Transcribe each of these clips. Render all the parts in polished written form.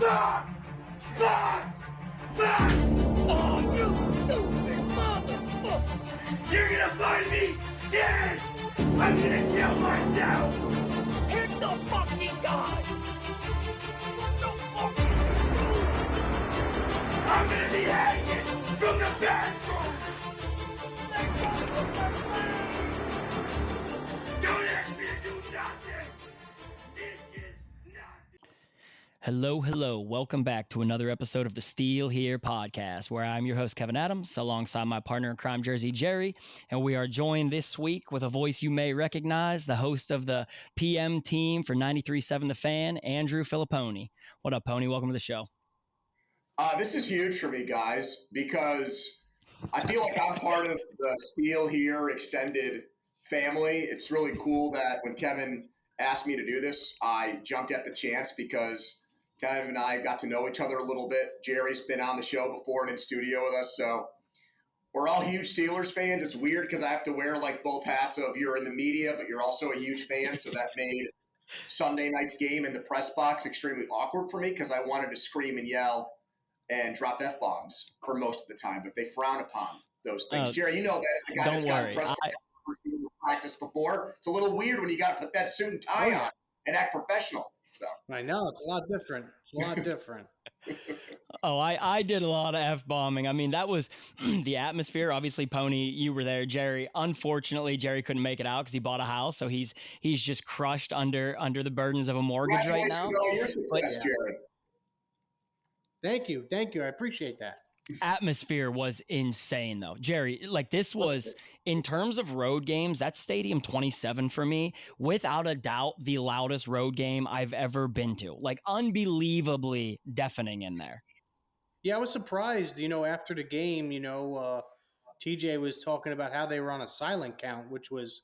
Fuck! Fuck! Fuck! Oh, you stupid motherfucker! You're gonna find me dead! I'm gonna kill myself! Hit the fucking guy! What the fuck is he doing? I'm gonna be hanging from the bathroom! They got the leg! Don't ask me to do nothing! This is nothing! Hello. Welcome back to another episode of the Steel Here podcast, where I'm your host, Kevin Adams, alongside my partner in crime, Jersey Jerry. And we are joined this week with a voice you may recognize, the host of the PM team for 93.7 The Fan, Andrew Fillipponi. What up, Pony? Welcome to the show. This is huge for me, guys, because I feel like I'm part of the Steel Here extended family. It's really cool that when Kevin asked me to do this, I jumped at the chance because Kevin and I got to know each other a little bit. Jerry's been on the show before and in studio with us, so we're all huge Steelers fans. It's weird because I have to wear like both hats of you're in the media, but you're also a huge fan, so that made Sunday night's game in the press box extremely awkward for me because I wanted to scream and yell and drop F-bombs for most of the time, but they frown upon those things. Jerry, you know that as a guy that's gotten press practice before. It's a little weird when you got to put that suit and tie on and act professional. So I know it's a lot different. I did a lot of F-bombing. I mean, that was the atmosphere. Obviously, Pony, you were there. Jerry, unfortunately, Jerry couldn't make it out because he bought a house, so he's just crushed under the burdens of a mortgage right now. Your success, Jerry. Thank you. I appreciate that. Atmosphere was insane, though. Jerry, like this was, in terms of road games, that's Stadium 27 for me, without a doubt, the loudest road game I've ever been to. Like, unbelievably deafening in there. Yeah, I was surprised, after the game, TJ was talking about how they were on a silent count, which was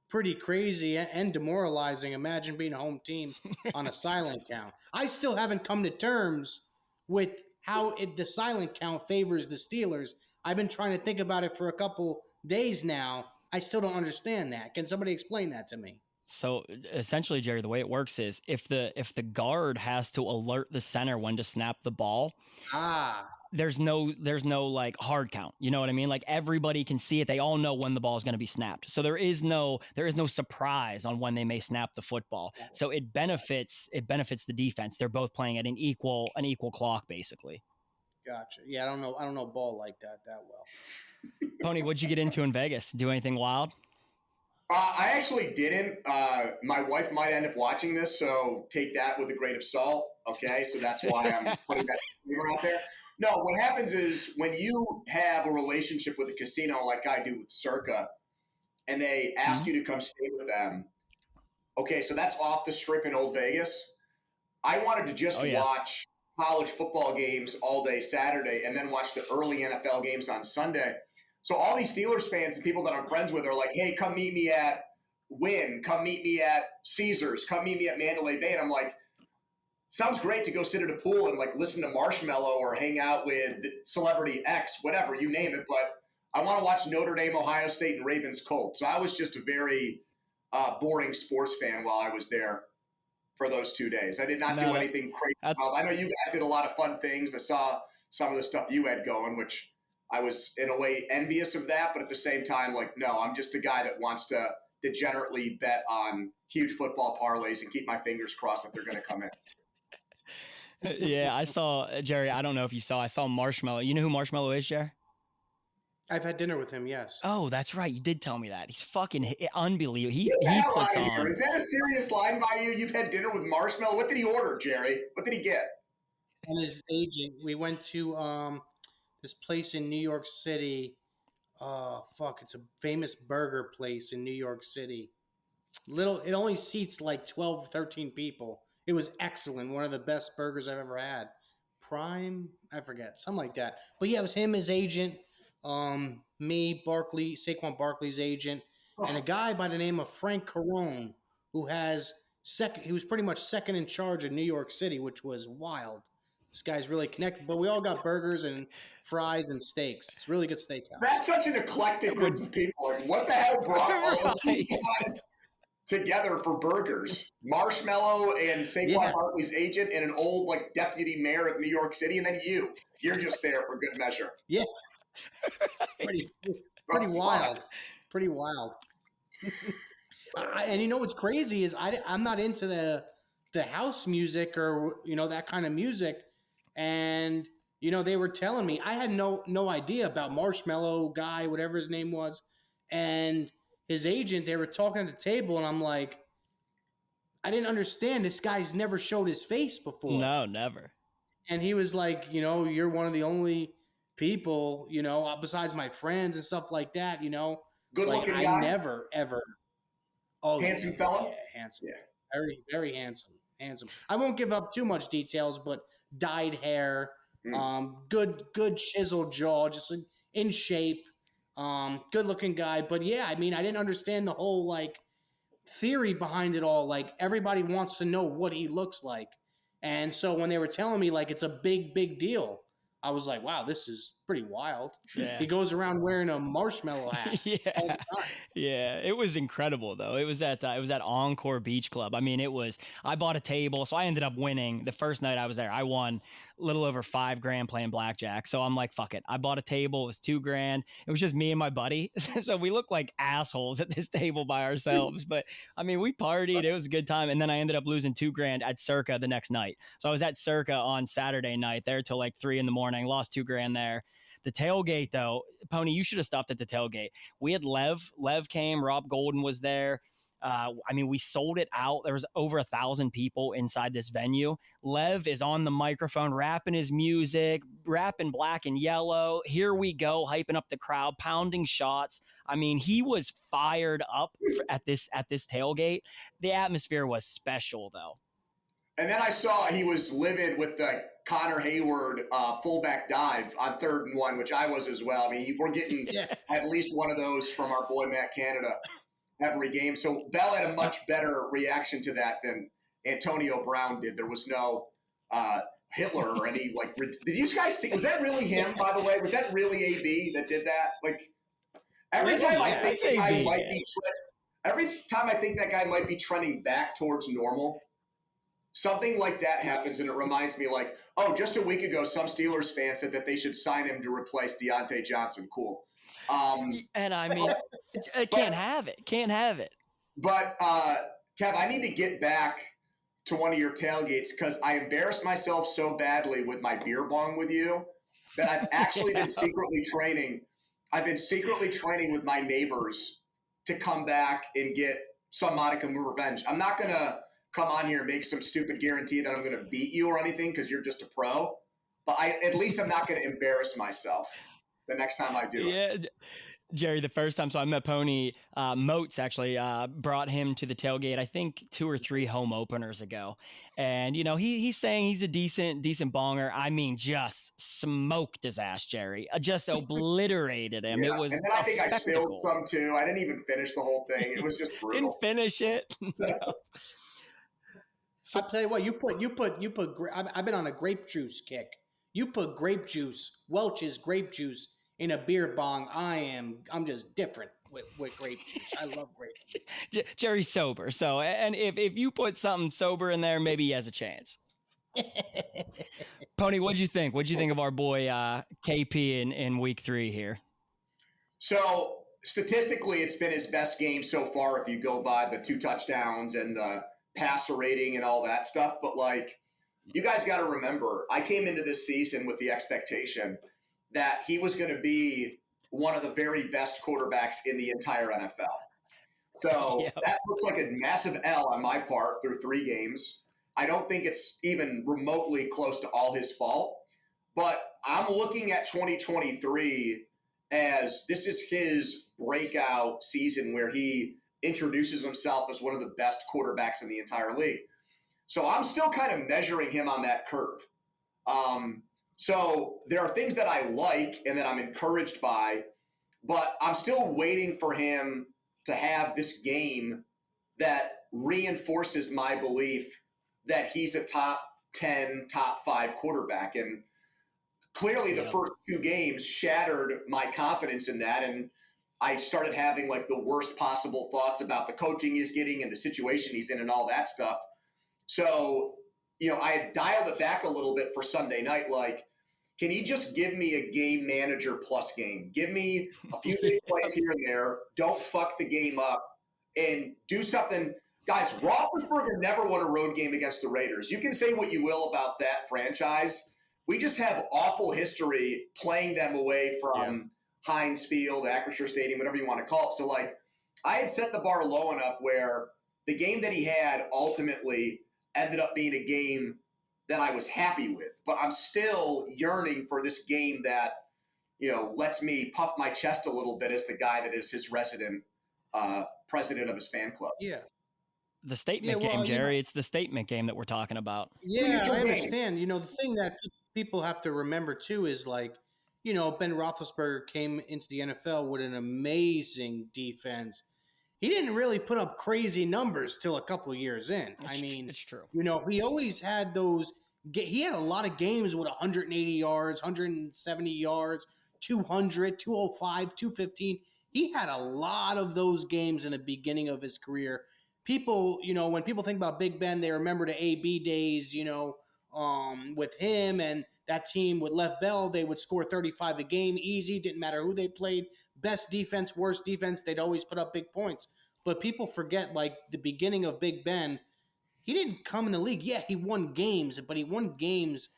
pretty crazy and demoralizing. Imagine being a home team on a silent count. I still haven't come to terms with how the silent count favors the Steelers. I've been trying to think about it for a couple days now. I still don't understand that. Can somebody explain that to me? So essentially, Jerry, the way it works is if the guard has to alert the center when to snap the ball, there's no like hard count. You know what I mean? Like everybody can see it. They all know when the ball is going to be snapped. So there is no surprise on when they may snap the football. So it benefits the defense. They're both playing at an equal clock, basically. Gotcha. Yeah, I don't know ball like that well. Pony, what'd you get into in Vegas? Do anything wild? I actually didn't. My wife might end up watching this, so take that with a grain of salt. Okay, so that's why I'm putting that disclaimer out there. No, what happens is when you have a relationship with a casino like I do with Circa, and they ask you to come stay with them, okay, so that's off the strip in Old Vegas. I wanted to just watch college football games all day Saturday and then watch the early NFL games on Sunday. So all these Steelers fans and people that I'm friends with are like, hey, come meet me at Wynn, come meet me at Caesars, come meet me at Mandalay Bay. And I'm like, sounds great to go sit at a pool and like listen to Marshmello or hang out with Celebrity X, whatever, you name it. But I want to watch Notre Dame, Ohio State, and Ravens Colts. So I was just a very boring sports fan while I was there for those 2 days. I did not do anything crazy. I know you guys did a lot of fun things. I saw some of the stuff you had going, which I was in a way envious of that. But at the same time, like, no, I'm just a guy that wants to degenerately bet on huge football parlays and keep my fingers crossed that they're going to come in. Yeah, I saw, Jerry, I don't know if you saw, I saw Marshmello. You know who Marshmello is, Jerry? I've had dinner with him, yes. Oh, that's right. You did tell me that. He's fucking unbelievable. He puts on. Is that a serious line by you? You've had dinner with Marshmello? What did he order, Jerry? What did he get? And his agent, we went to this place in New York City. It's a famous burger place in New York City. It only seats like 12, 13 people. It was excellent. One of the best burgers I've ever had. Prime, I forget, something like that. But yeah, it was him, his agent, me, Saquon Barkley's agent, and a guy by the name of Frank Carone, who he was pretty much second in charge of New York City, which was wild. This guy's really connected, but we all got burgers and fries and steaks. It's really good steakhouse. That's such an eclectic group of people. Like, what the hell brought all those guys together for burgers. Marshmallow and Saquon Barkley's agent and an old like deputy mayor of New York City, and then you're just there for good measure. Yeah, pretty wild, pretty wild. And you know what's crazy is I'm not into the house music or that kind of music, and they were telling me, I had no idea about Marshmallow guy, whatever his name was, and his agent. They were talking at the table, and I'm like, I didn't understand. This guy's never showed his face before. No, never. And he was like, you're one of the only people, besides my friends and stuff like that, Good looking guy. I never, ever. Oh, handsome fella? Yeah, handsome. Yeah. Very, very handsome. Handsome. I won't give up too much details, but dyed hair, good chiseled jaw, just in shape, good looking guy. But yeah, I mean, I didn't understand the whole like theory behind it all. Like everybody wants to know what he looks like. And so when they were telling me like it's a big deal, I was like, wow, this is pretty wild. Yeah. He goes around wearing a marshmallow hat. Yeah, it was incredible though. It was at Encore Beach Club. I mean, I bought a table, so I ended up winning. The first night I was there, I won a little over $5,000 playing blackjack. So I'm like, fuck it. I bought a table. It was $2,000. It was just me and my buddy. So we looked like assholes at this table by ourselves. But I mean, we partied. It was a good time. And then I ended up losing $2,000 at Circa the next night. So I was at Circa on Saturday night there till like 3 a.m. Lost $2,000 there. The tailgate though, Pony, you should have stopped at the tailgate. We had Lev came, Rob Golden was there. I mean, we sold it out. There was over 1,000 people inside this venue. Lev is on the microphone, rapping his music, rapping Black and Yellow. Here we go, hyping up the crowd, pounding shots. I mean, he was fired up at this tailgate. The atmosphere was special though. And then I saw he was livid with the Connor Hayward fullback dive on 3rd and 1, which I was as well. I mean, we're getting at least one of those from our boy Matt Canada every game. So Bell had a much better reaction to that than Antonio Brown did. There was no Hitler or any like. Did you guys see? Was that really him? By the way, was that really AB that did that? Like every time I think that guy might be. Every time I think that guy might be trending back towards normal. Something like that happens, and it reminds me like, oh, just a week ago, some Steelers fans said that they should sign him to replace Deontay Johnson. Cool. And I mean, can't have it. But, Kev, I need to get back to one of your tailgates because I embarrassed myself so badly with my beer bong with you that I've actually been secretly training. I've been secretly training with my neighbors to come back and get some modicum of revenge. I'm not going to come on here and make some stupid guarantee that I'm going to beat you or anything because you're just a pro. But at least I'm not going to embarrass myself the next time I do it. Jerry, the first time, so I met Pony, Moats actually brought him to the tailgate, I think 2 or 3 home openers ago. And, he's saying he's a decent bonger. I mean, just smoked his ass, Jerry. Just obliterated him. Yeah. It was and then I think I spilled some too. I didn't even finish the whole thing. It was just brutal. Didn't finish it. No. So I'll tell you what, you put. I've been on a grape juice kick. You put grape juice, Welch's grape juice in a beer bong. I'm just different with grape juice. I love grape juice. Jerry's sober, so and if you put something sober in there, maybe he has a chance. Pony, what'd you think? What'd you think of our boy KP in week 3 here? So statistically, it's been his best game so far if you go by the 2 touchdowns and the passer rating and all that stuff. But like, you guys got to remember, I came into this season with the expectation that he was going to be one of the very best quarterbacks in the entire NFL. So that looks like a massive L on my part through 3 games. I don't think it's even remotely close to all his fault, but I'm looking at 2023 as this is his breakout season where he introduces himself as one of the best quarterbacks in the entire league. So I'm still kind of measuring him on that curve. So there are things that I like and that I'm encouraged by, but I'm still waiting for him to have this game that reinforces my belief that he's a top 10, top 5 quarterback. And clearly the first 2 games shattered my confidence in that. And I started having like the worst possible thoughts about the coaching he's getting and the situation he's in and all that stuff. So, I had dialed it back a little bit for Sunday night. Like, can you just give me a game manager plus game? Give me a few big plays here and there. Don't fuck the game up and do something. Guys, Roethlisberger never won a road game against the Raiders. You can say what you will about that franchise. We just have awful history playing them away from Heinz Field, Acrisure Stadium, whatever you want to call it. So, like, I had set the bar low enough where the game that he had ultimately ended up being a game that I was happy with. But I'm still yearning for this game that, lets me puff my chest a little bit as the guy that is his resident president of his fan club. Yeah. The statement game, Jerry. It's the statement game that we're talking about. Yeah, I understand. The thing that people have to remember, too, is like, Ben Roethlisberger came into the NFL with an amazing defense. He didn't really put up crazy numbers till a couple of years in. It's true. He always had those. He had a lot of games with 180 yards, 170 yards, 200, 205, 215. He had a lot of those games in the beginning of his career. People, when people think about Big Ben, they remember the AB days, with him and that team with Lev Bell. They would score 35 a game, easy. Didn't matter who they played. Best defense, worst defense, they'd always put up big points. But people forget, like, the beginning of Big Ben, he didn't come in the league. Yeah, he won games, but he won games,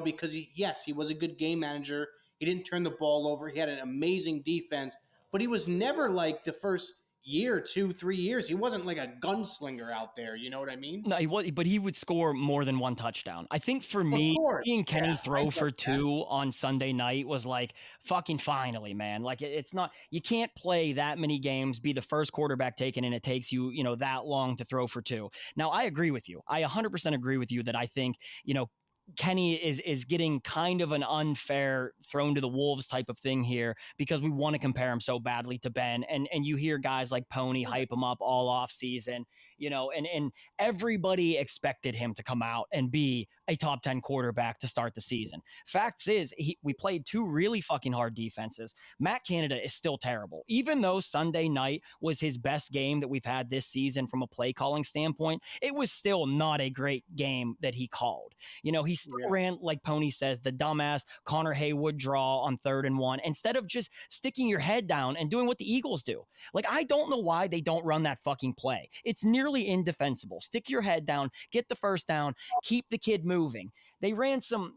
because he was a good game manager. He didn't turn the ball over. He had an amazing defense, but he was never like the first year, 2-3 years. He wasn't like a gunslinger out there. You know what I mean? No, he was, but he would score more than one touchdown. I think for me, seeing Kenny throw for two on Sunday night was like, fucking finally, man. Like, it's not, you can't play that many games, be the first quarterback taken, and it takes you, that long to throw for two. Now, I agree with you. I 100% agree with you that I think, Kenny is getting kind of an unfair thrown to the wolves type of thing here because we want to compare him so badly to Ben. And you hear guys like Pony hype him up all off season, and everybody expected him to come out and be a top 10 quarterback to start the season. Facts is we played two really fucking hard defenses. Matt Canada is still terrible. Even though Sunday night was his best game that we've had this season from a play calling standpoint, it was still not a great game that he called. He still ran, like Pony says, the dumbass Connor Haywood draw on 3rd and 1 instead of just sticking your head down and doing what the Eagles do. Like, I don't know why they don't run that fucking play. It's nearly indefensible. Stick your head down, get the first down, keep the kid moving. They ran some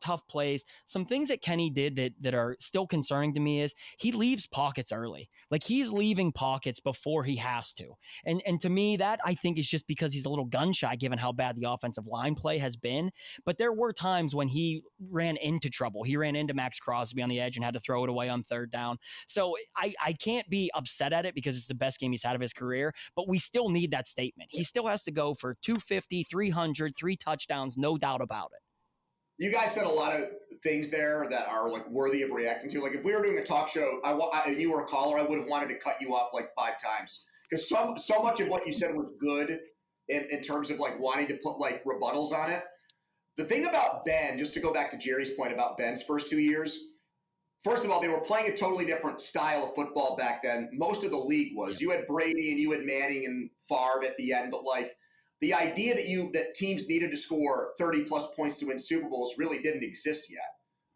tough plays. Some things that Kenny did that are still concerning to me is he leaves pockets early. Like, he's leaving pockets before he has to. And to me, that I think is just because he's a little gun shy given how bad the offensive line play has been. But there were times when he ran into trouble. He ran into Max Crosby on the edge and had to throw it away on 3rd down. So I can't be upset at it because it's the best game he's had of his career, but we still need that statement. He still has to go for 250, 300, 3 touchdowns, no doubt about it. You guys said a lot of things there that are like worthy of reacting to. Like, if we were doing a talk show, and you were a caller, I would have wanted to cut you off like 5 times because so much of what you said was good in terms of like wanting to put like rebuttals on it. The thing about Ben, just to go back to Jerry's point about Ben's first 2 years, first of all, they were playing a totally different style of football back then. Most of the league was. You had Brady and you had Manning and Favre at the end, but like the idea that teams needed to score 30-plus points to win Super Bowls really didn't exist yet.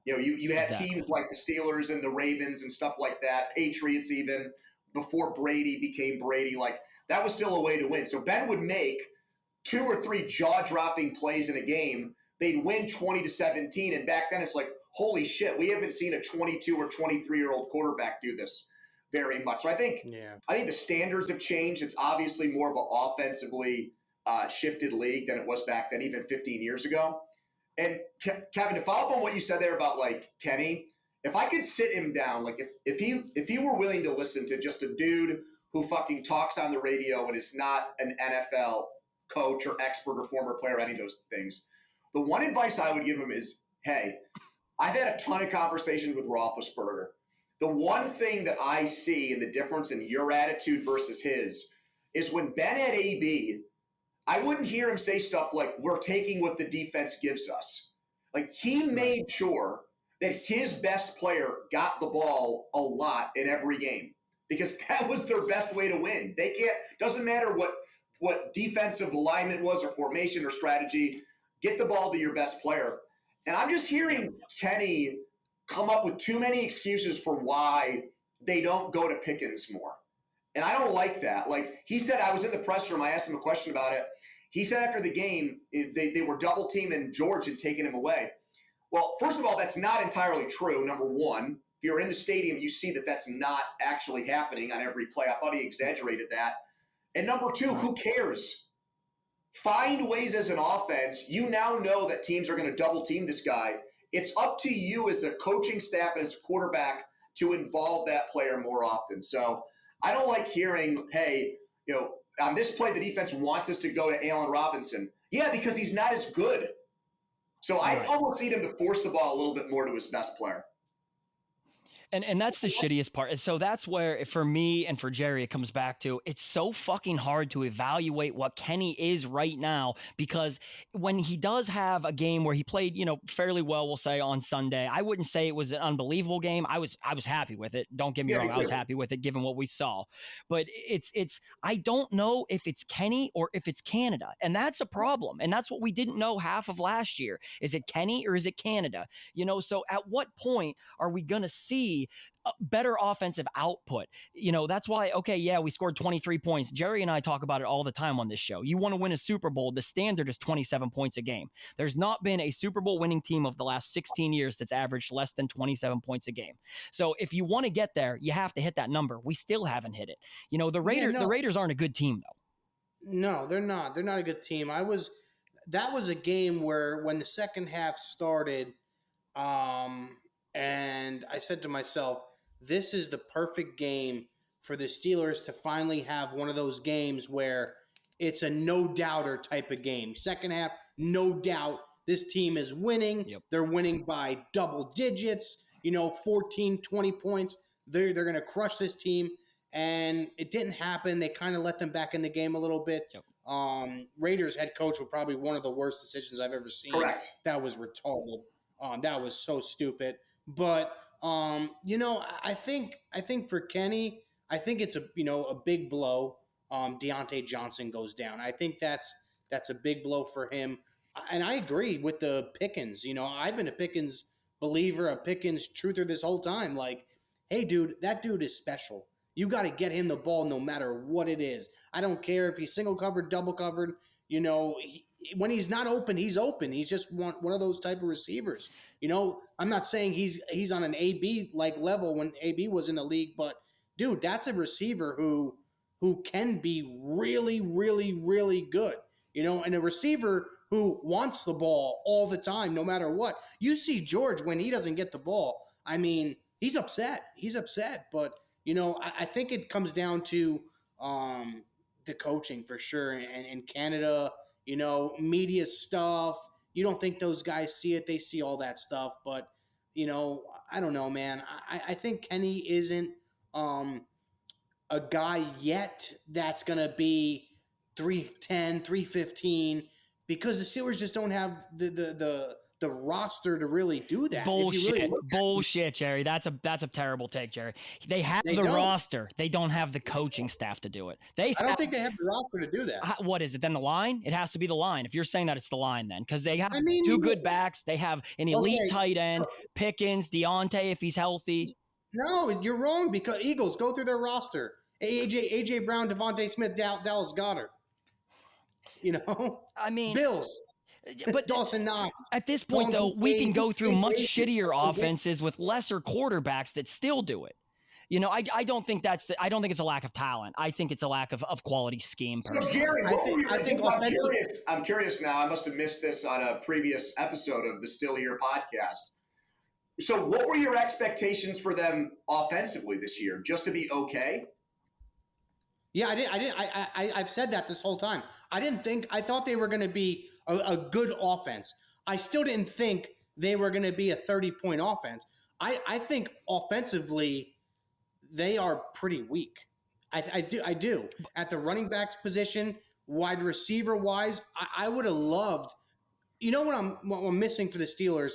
You had teams like the Steelers and the Ravens and stuff like that, Patriots even, before Brady became Brady. Like, that was still a way to win. So Ben would make 2 or 3 jaw-dropping plays in a game. They'd win 20-17, and back then it's like, holy shit, we haven't seen a 22 or 23-year-old quarterback do this very much. So I think the standards have changed. It's obviously more of an offensively shifted league than it was back then, even 15 years ago. And Kevin, to follow up on what you said there about like Kenny, if I could sit him down, like if he were willing to listen to just a dude who fucking talks on the radio and is not an NFL coach or expert or former player, any of those things, the one advice I would give him is, hey, I've had a ton of conversations with Roethlisberger. The one thing that I see in the difference in your attitude versus his is when Ben had AB, I wouldn't hear him say stuff like, we're taking what the defense gives us. Like, he made sure that his best player got the ball a lot in every game. because that was their best way to win. They can't, doesn't matter what defensive alignment was or formation or strategy, get the ball to your best player. And I'm just hearing Kenny come up with too many excuses for why they don't go to Pickens more. And I don't like that. Like he said, I was in the press room. I asked him a question about it. He said after the game, they were double teaming George and taking him away. Well, first of all, that's not entirely true. Number one, if you're in the stadium, you see that that's not actually happening on every play. I thought he exaggerated that. And number two, who cares? Find ways as an offense. You now know that teams are going to double team this guy. It's up to you as a coaching staff and as a quarterback to involve that player more often. So I don't like hearing, hey, on this play, the defense wants us to go to Allen Robinson. Yeah, because he's not as good. So I almost need him to force the ball a little bit more to his best player. And that's the shittiest part. And so that's where, for me and for Jerry, it comes back to, it's so fucking hard to evaluate what Kenny is right now, because when he does have a game where he played, fairly well, we'll say on Sunday, I wouldn't say it was an unbelievable game. I was happy with it. Don't get me wrong. I was happy with it given what we saw, but I don't know if it's Kenny or if it's Canada. And that's a problem. And that's what we didn't know half of last year. Is it Kenny or is it Canada? So at what point are we going to see better offensive output? That's why, we scored 23 points. Jerry and I talk about it all the time on this show. You want to win a Super Bowl, the standard is 27 points a game. There's not been a Super Bowl winning team of the last 16 years that's averaged less than 27 points a game. So if you want to get there, you have to hit that number. We still haven't hit it. The Raiders aren't a good team though. No, they're not. They're not a good team. That was a game where when the second half started, and I said to myself, this is the perfect game for the Steelers to finally have one of those games where it's a no-doubter type of game. Second half, no doubt, this team is winning. Yep. They're winning by double digits, 14, 20 points. They're going to crush this team. And it didn't happen. They kind of let them back in the game a little bit. Yep. Raiders head coach was probably one of the worst decisions I've ever seen. Correct. That was retarded. That was so stupid. But I think for Kenny, I think it's a big blow. Deontay Johnson goes down. I think that's a big blow for him. And I agree with the Pickens. I've been a Pickens believer, a Pickens truther this whole time. Like, hey, dude, that dude is special. You got to get him the ball no matter what it is. I don't care if he's single covered, double covered. When he's not open, he's open. He's just one of those type of receivers. I'm not saying he's on an AB like level when AB was in the league, but dude, that's a receiver who can be really, really, really good. And a receiver who wants the ball all the time, no matter what. You see George when he doesn't get the ball. I mean, he's upset. But I think it comes down to the coaching for sure, and Canada. Media stuff. You don't think those guys see it. They see all that stuff. But, I don't know, man. I think Kenny isn't a guy yet that's going to be 310, 315 because the Steelers just don't have the roster to really do that. Bullshit, Jerry. That's a terrible take, Jerry. They have the roster. They don't have the coaching staff to do it. I don't think they have the roster to do that. What is it then? The line? It has to be the line. If you're saying that, it's the line then, because they have two good backs. They have an elite tight end, Pickens, Deontay if he's healthy. No, you're wrong because Eagles go through their roster. AJ Brown, Devontae Smith, Dallas Goedert. Bills. But Dawson Knox. At this point, though, we can go through much shittier offenses with lesser quarterbacks that still do it. I don't think it's a lack of talent. I think it's a lack of quality scheme. So Jerry, I'm curious now. I must have missed this on a previous episode of the Still Here podcast. So what were your expectations for them offensively this year? Just to be okay? Yeah, I've said that this whole time. I thought they were going to be a good offense. I still didn't think they were going to be a 30-point offense. I think offensively they are pretty weak. I do. At the running backs position, wide receiver wise, I would have loved. What I'm missing for the Steelers?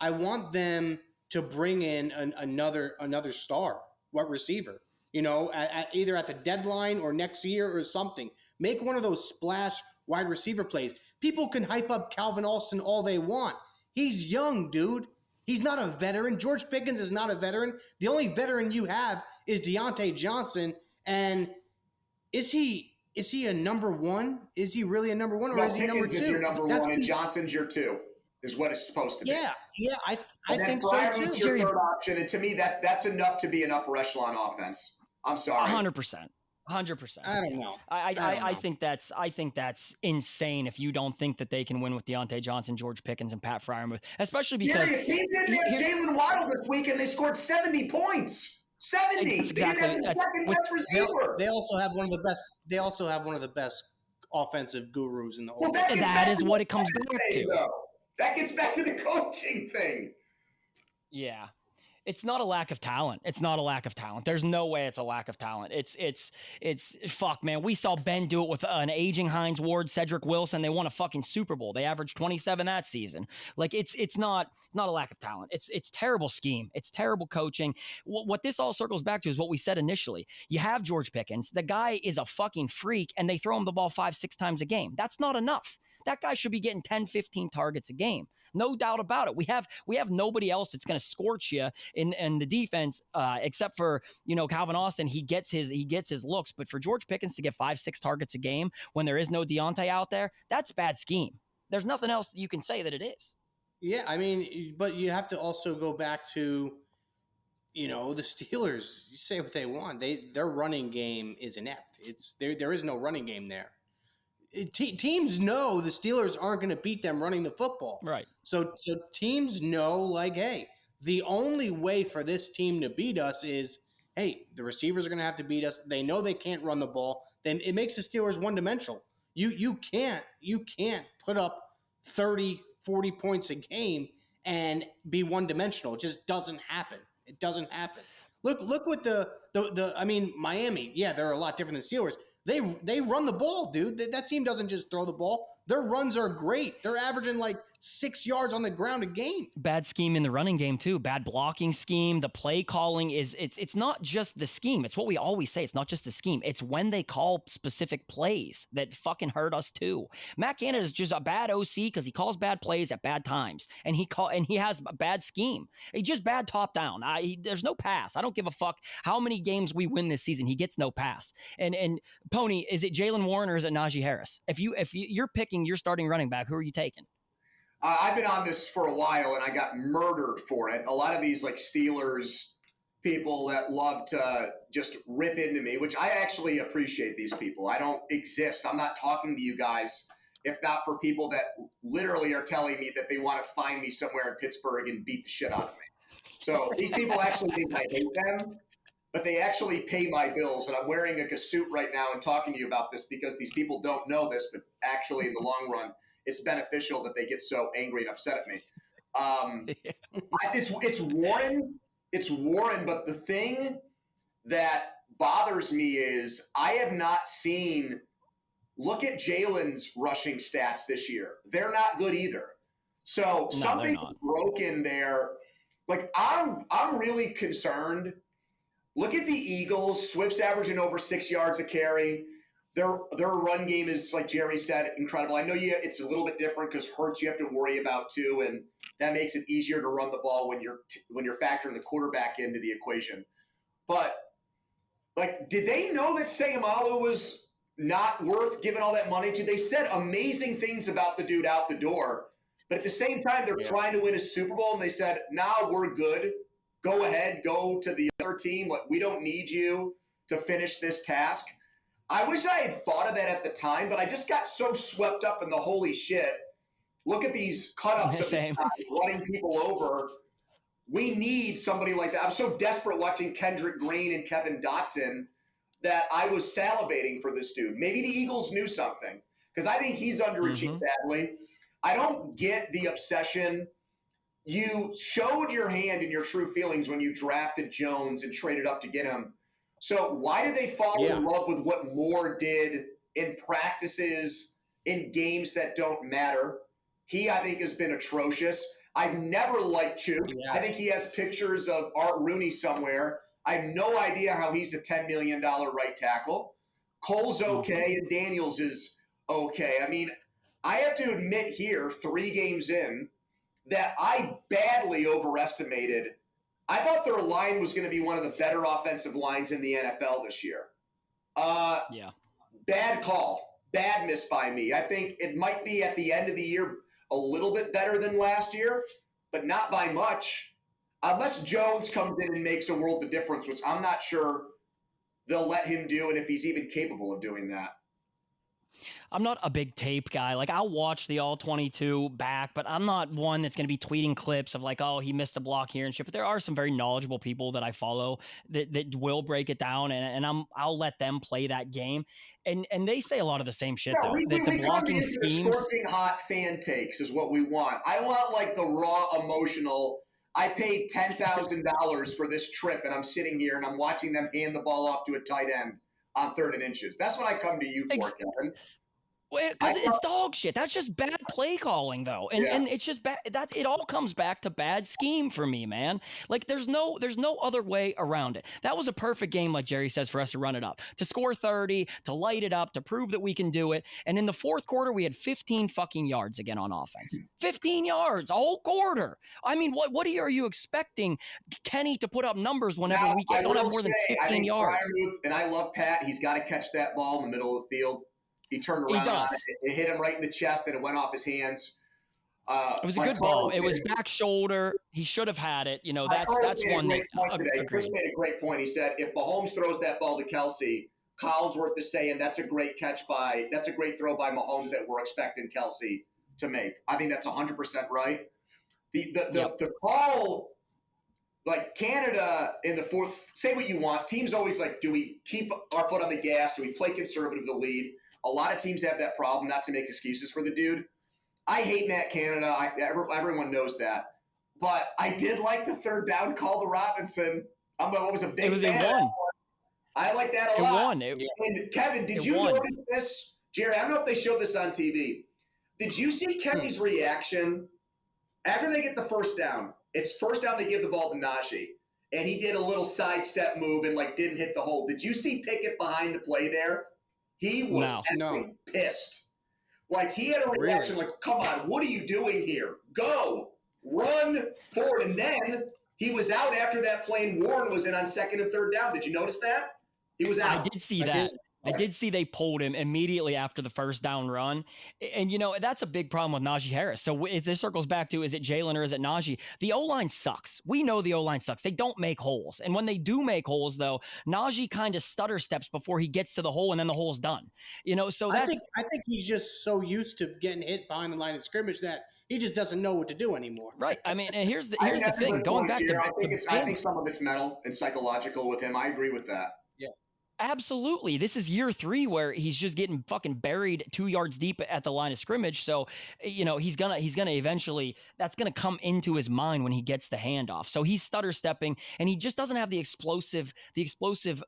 I want them to bring in another star, wide receiver. either at the deadline or next year or something. Make one of those splash wide receiver plays. People can hype up Calvin Austin all they want. He's young, dude. He's not a veteran. George Pickens is not a veteran. The only veteran you have is Deontay Johnson. And is he a number one? Is he really a number one, or is he Pickens number two? Is your number one, and Johnson's your two, is what it's supposed to be. Yeah, I think Brian so too. Your third option, and to me, that's enough to be an upper echelon offense. I'm sorry. 100%. 100%. I don't know. I think that's insane if you don't think that they can win with Deontay Johnson, George Pickens, and Pat Freiermuth, especially because the team didn't have Jalen Waddle this week, and they scored 70 points. 70. Exactly. They didn't have the second best receiver. They also have one of the best. They also have one of the best offensive gurus in the whole. Well, that is what it comes back to. That gets back to the coaching thing. Yeah. It's not a lack of talent. It's not a lack of talent. There's no way it's a lack of talent. It's fuck, man. We saw Ben do it with an aging Hines Ward, Cedric Wilson. They won a fucking Super Bowl. They averaged 27 that season. Like it's not a lack of talent. It's terrible scheme. It's terrible coaching. What this all circles back to is what we said initially. You have George Pickens. The guy is a fucking freak, and they throw him the ball 5-6 times a game. That's not enough. That guy should be getting 10, 15 targets a game. No doubt about it. We have nobody else that's going to scorch you in the defense, except for, Calvin Austin. He gets his looks, but for George Pickens to get 5-6 targets a game when there is no Deontay out there, that's bad scheme. There's nothing else you can say that it is. Yeah, I mean, but you have to also go back to, the Steelers. You say what they want. Their running game is inept. There is no running game there. Teams know the Steelers aren't going to beat them running the football. Right. So teams know, like, hey, the only way for this team to beat us is, hey, the receivers are going to have to beat us. They know they can't run the ball. Then it makes the Steelers one-dimensional. You can't put up 30, 40 points a game and be one-dimensional. It just doesn't happen. It doesn't happen. Look what Miami, yeah, they're a lot different than Steelers. They run the ball, dude. That team doesn't just throw the ball. Their runs are great. They're averaging like 6 yards on the ground a game. Bad scheme in the running game too. Bad blocking scheme. The play calling it's not just the scheme. It's what we always say. It's not just the scheme. It's when they call specific plays that fucking hurt us too. Matt Canada is just a bad OC because he calls bad plays at bad times, and he has a bad scheme. He's just bad top down. There's no pass. I don't give a fuck how many games we win this season. He gets no pass. And Pony, is it Jaylen Warren or is it Najee Harris? If you're picking your starting running back, who are you taking? I've been on this for a while, and I got murdered for it. A lot of these like Steelers people that love to just rip into me, which I actually appreciate these people. I don't exist. I'm not talking to you guys if not for people that literally are telling me that they want to find me somewhere in Pittsburgh and beat the shit out of me. So these people actually think I hate them, but they actually pay my bills. And I'm wearing a suit right now and talking to you about this because these people don't know this, but actually in the long run, it's beneficial that they get so angry and upset at me. It's Warren. It's Warren. But the thing that bothers me is I have not seen – look at Jalen's rushing stats this year. They're not good either. So something's broken there. Like I'm really concerned. Look at the Eagles. Swift's averaging over 6 yards a carry. Their run game is, like Jerry said, incredible. I know it's a little bit different because Hurts you have to worry about too, and that makes it easier to run the ball when you're factoring the quarterback into the equation. But like, did they know that Sayamalu was not worth giving all that money to? They said amazing things about the dude out the door, but at the same time, they're trying to win a Super Bowl, and they said, "Nah, we're good. Go ahead, go to the other team. Like, we don't need you to finish this task." I wish I had thought of that at the time, but I just got so swept up in the holy shit. Look at these cut-ups of these guys running people over. We need somebody like that. I'm so desperate watching Kendrick Green and Kevin Dotson that I was salivating for this dude. Maybe the Eagles knew something because I think he's underachieved badly. I don't get the obsession. You showed your hand and your true feelings when you drafted Jones and traded up to get him. So why did they fall in love with what Moore did in practices, in games that don't matter? He, I think, has been atrocious. I've never liked Chooks. I think he has pictures of Art Rooney somewhere. I have no idea how he's a $10 million right tackle. Cole's okay, and Daniels is okay. I mean, I have to admit here, 3 games in, that I badly overestimated. I thought their line was going to be one of the better offensive lines in the NFL this year. Yeah. Bad call. Bad miss by me. I think it might be at the end of the year a little bit better than last year, but not by much. Unless Jones comes in and makes a world of difference, which I'm not sure they'll let him do, and if he's even capable of doing that. I'm not a big tape guy. Like, I'll watch the all 22 back, but I'm not one that's going to be tweeting clips of like, oh, he missed a block here and shit. But there are some very knowledgeable people that I follow that will break it down, and I'll let them play that game. And they say a lot of the same shit. Yeah, though. we The come blocking into the schemes. scorching hot fan takes is what we want. I want like the raw emotional. I paid $10,000 for this trip, and I'm sitting here and I'm watching them hand the ball off to a tight end on 3rd and inches. That's what I come to you for, Kevin. Because it's dog shit. That's just bad play calling, though, and it's just bad. That it all comes back to bad scheme for me, man. Like there's no other way around it. That was a perfect game, like Jerry says, for us to run it up, to score 30, to light it up, to prove that we can do it. And in the 4th quarter, we had 15 fucking yards again on offense. 15 yards, a whole quarter. I mean, what are you expecting Kenny to put up numbers whenever we don't have more than 15 yards? And I love Pat. He's got to catch that ball in the middle of the field. He turned around on it. It hit him right in the chest, and it went off his hands. It was a good ball. It was back shoulder. He should have had it. You know, that's one that Chris made a great point. He said, if Mahomes throws that ball to Kelsey, Collinsworth is saying that's a great throw by Mahomes that we're expecting Kelsey to make. I think that's 100% right. The call, like Canada in the 4th, say what you want. Teams always like, do we keep our foot on the gas? Do we play conservative to lead? A lot of teams have that problem, not to make excuses for the dude. I hate Matt Canada. Everyone knows that. But I did like the 3rd down call to Robinson. It was a big fan. It won. I like that a lot. It won. And Kevin, did you notice this? Jerry, I don't know if they showed this on TV. Did you see Kenny's reaction after they get the 1st down? It's 1st down, they give the ball to Najee. And he did a little sidestep move and didn't hit the hole. Did you see Pickett behind the play there? He was pissed. Like, he had a reaction like, come on, what are you doing here? Go, run forward. And then he was out after that play, and Warren was in on 2nd and 3rd down. Did you notice that? He was out. I did see that. I did see they pulled him immediately after the 1st down run. And, you know, that's a big problem with Najee Harris. So if this circles back to, is it Jalen or is it Najee? The O-line sucks. We know the O-line sucks. They don't make holes. And when they do make holes, though, Najee kind of stutter steps before he gets to the hole, and then the hole's done. You know, so that's... I think he's just so used to getting hit behind the line of scrimmage that he just doesn't know what to do anymore. Right. I mean, and here's the thing. Going back to... I think some of it's mental and psychological with him. I agree with that. Absolutely. This is year 3 where he's just getting fucking buried 2 yards deep at the line of scrimmage. So, you know, he's gonna eventually, that's gonna come into his mind when he gets the handoff. So he's stutter stepping, and he just doesn't have the explosive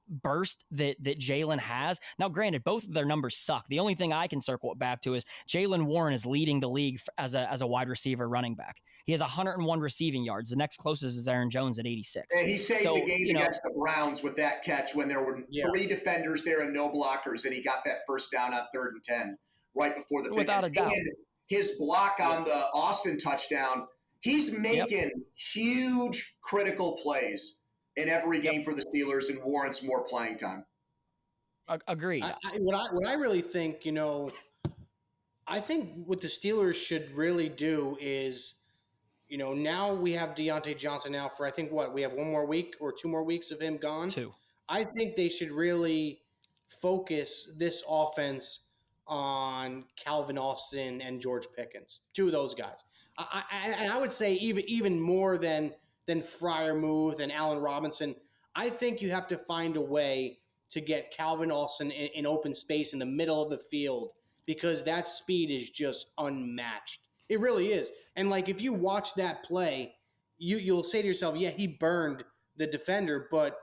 burst that Jalen has. Now, granted, both of their numbers suck. The only thing I can circle it back to is Jalen Warren is leading the league as a wide receiver running back. He has 101 receiving yards. The next closest is Aaron Jones at 86. And he saved the game against the Browns with that catch when there were 3 defenders there and no blockers, and he got that 1st down on 3rd and 10 right before the Without a doubt. And his block on the Austin touchdown, he's making huge critical plays in every game for the Steelers and warrants more playing time. Agreed. What I really think, you know, I think what the Steelers should really do is, you know, now we have Deontay Johnson now for, I think, we have 1 more week or 2 more weeks of him gone? 2. I think they should really focus this offense on Calvin Austin and George Pickens, 2 of those guys. I would say even more than Freiermuth and Allen Robinson. I think you have to find a way to get Calvin Austin in open space in the middle of the field, because that speed is just unmatched. It really is. And like, if you watch that play, you'll say to yourself, yeah, he burned the defender, but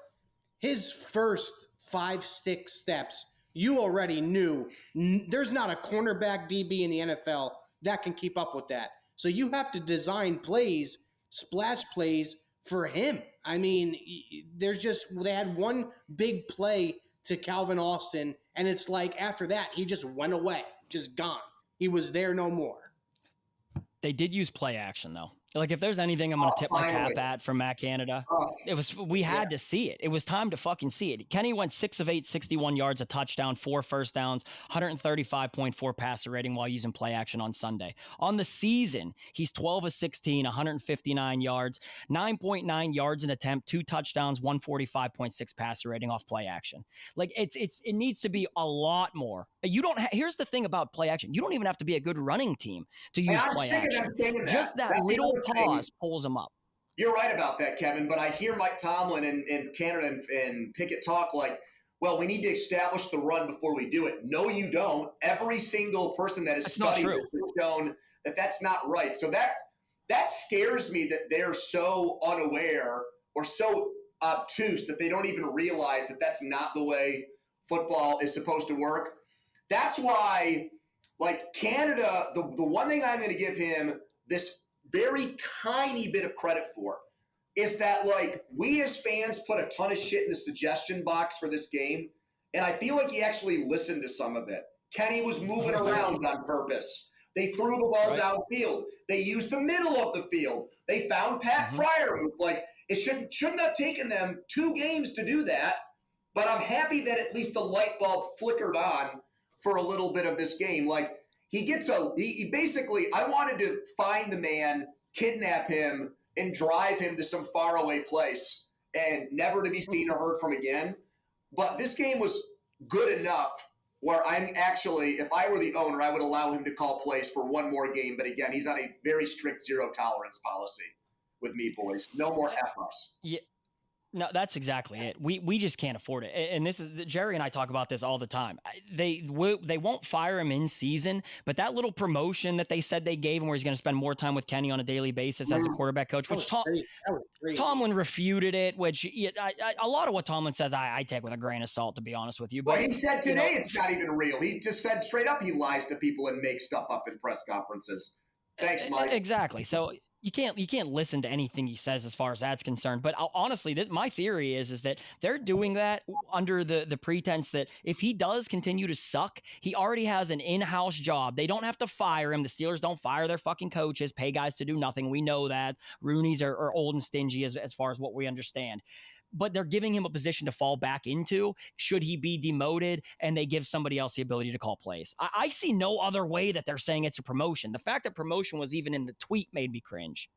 his first 5-6 steps, you already knew there's not a cornerback DB in the NFL that can keep up with that. So you have to design plays, splash plays for him. I mean, they had one big play to Calvin Austin, and it's like after that, he just went away, just gone. He was there no more. They did use play action though. Like if there's anything I'm going to tip my cap at from Matt Canada, we had to see it. It was time to fucking see it. Kenny went 6 of 8, 61 yards, a touchdown, 4 first downs, 135.4 passer rating while using play action on Sunday. On the season, he's 12 of 16, 159 yards, 9.9 yards an attempt, 2 touchdowns, 145.6 passer rating off play action. Like it needs to be a lot more. Here's the thing about play action. You don't even have to be a good running team to use play action. Just that little pause pulls them up. You're right about that, Kevin, but I hear Mike Tomlin and Canada and Pickett talk like, well, we need to establish the run before we do it. No, you don't. Every single person that has studied it has shown that that's not right. So that scares me that they're so unaware or so obtuse that they don't even realize that that's not the way football is supposed to work. That's why, like Canada, the one thing I'm going to give him this very tiny bit of credit for is that, like, we as fans put a ton of shit in the suggestion box for this game, and I feel like he actually listened to some of it. Kenny was moving around on purpose. They threw the ball downfield. They used the middle of the field. They found Pat Fryer. Like, it shouldn't have taken them 2 games to do that, but I'm happy that at least the light bulb flickered on for a little bit of this game. Like, he basically, I wanted to find the man, kidnap him, and drive him to some faraway place and never to be seen or heard from again. But this game was good enough where I'm actually, if I were the owner, I would allow him to call plays for one more game. But again, he's on a very strict zero tolerance policy with me, boys. No more F-ups. Yeah. No, that's exactly it. We just can't afford it. And this is Jerry and I talk about this all the time. They won't fire him in season, but that little promotion that they said they gave him where he's going to spend more time with Kenny on a daily basis as a quarterback coach, which Tomlin refuted it, which a lot of what Tomlin says I take with a grain of salt, to be honest with you. But well, he said today it's not even real. He just said straight up he lies to people and makes stuff up in press conferences. Thanks, Mike. Exactly. So you can't listen to anything he says as far as that's concerned. But honestly, my theory is that they're doing that under the pretense that if he does continue to suck, he already has an in-house job. They don't have to fire him. The Steelers don't fire their fucking coaches, pay guys to do nothing. We know that. Rooney's are old and stingy as far as what we understand. But they're giving him a position to fall back into should he be demoted, and they give somebody else the ability to call plays. I see no other way that they're saying it's a promotion. The fact that promotion was even in the tweet made me cringe.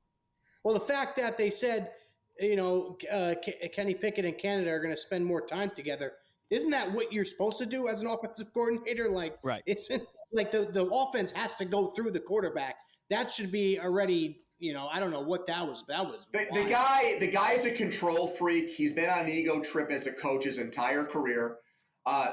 Well, the fact that they said, Kenny Pickett and Canada are going to spend more time together, isn't that what you're supposed to do as an offensive coordinator? Like, right. It's like the offense has to go through the quarterback. That should be already. I don't know what that was. That was the guy is a control freak. He's been on an ego trip as a coach his entire career.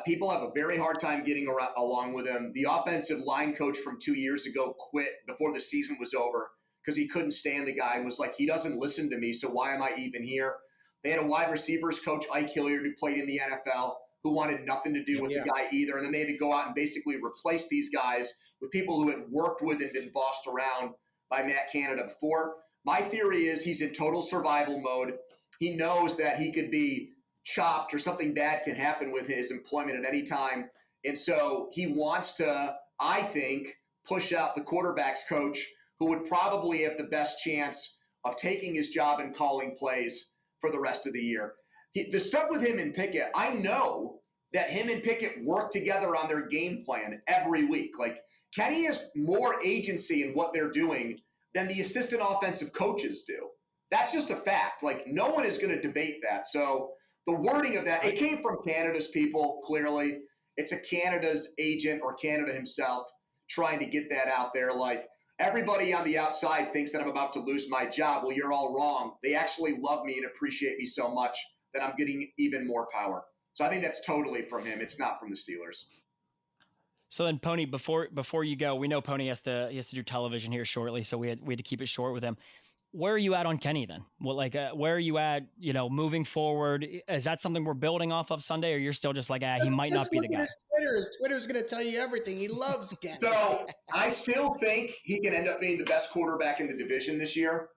People have a very hard time getting along with him. The offensive line coach from 2 years ago quit before the season was over because he couldn't stand the guy and was like, he doesn't listen to me, so why am I even here? They had a wide receivers coach, Ike Hilliard, who played in the NFL, who wanted nothing to do with the guy either. And then they had to go out and basically replace these guys with people who had worked with and been bossed around by Matt Canada before. My theory is he's in total survival mode. He knows that he could be chopped or something bad can happen with his employment at any time. And so he wants to, I think, push out the quarterback's coach who would probably have the best chance of taking his job and calling plays for the rest of the year. The stuff with him and Pickett, I know that him and Pickett work together on their game plan every week. Like, Kenny has more agency in what they're doing than the assistant offensive coaches do. That's just a fact. Like, no one is going to debate that. So the wording of that, it came from Canada's people, clearly. It's a Canada's agent or Canada himself trying to get that out there. Like, everybody on the outside thinks that I'm about to lose my job. Well, you're all wrong. They actually love me and appreciate me so much that I'm getting even more power. So I think that's totally from him. It's not from the Steelers. So then, Pony, before you go, we know Pony has to do television here shortly, so we had to keep it short with him. Where are you at on Kenny then? Where are you at? Moving forward, is that something we're building off of Sunday, or you're still just like, he might not be the guy? His Twitter's going to tell you everything. He loves Kenny. So I still think he can end up being the best quarterback in the division this year.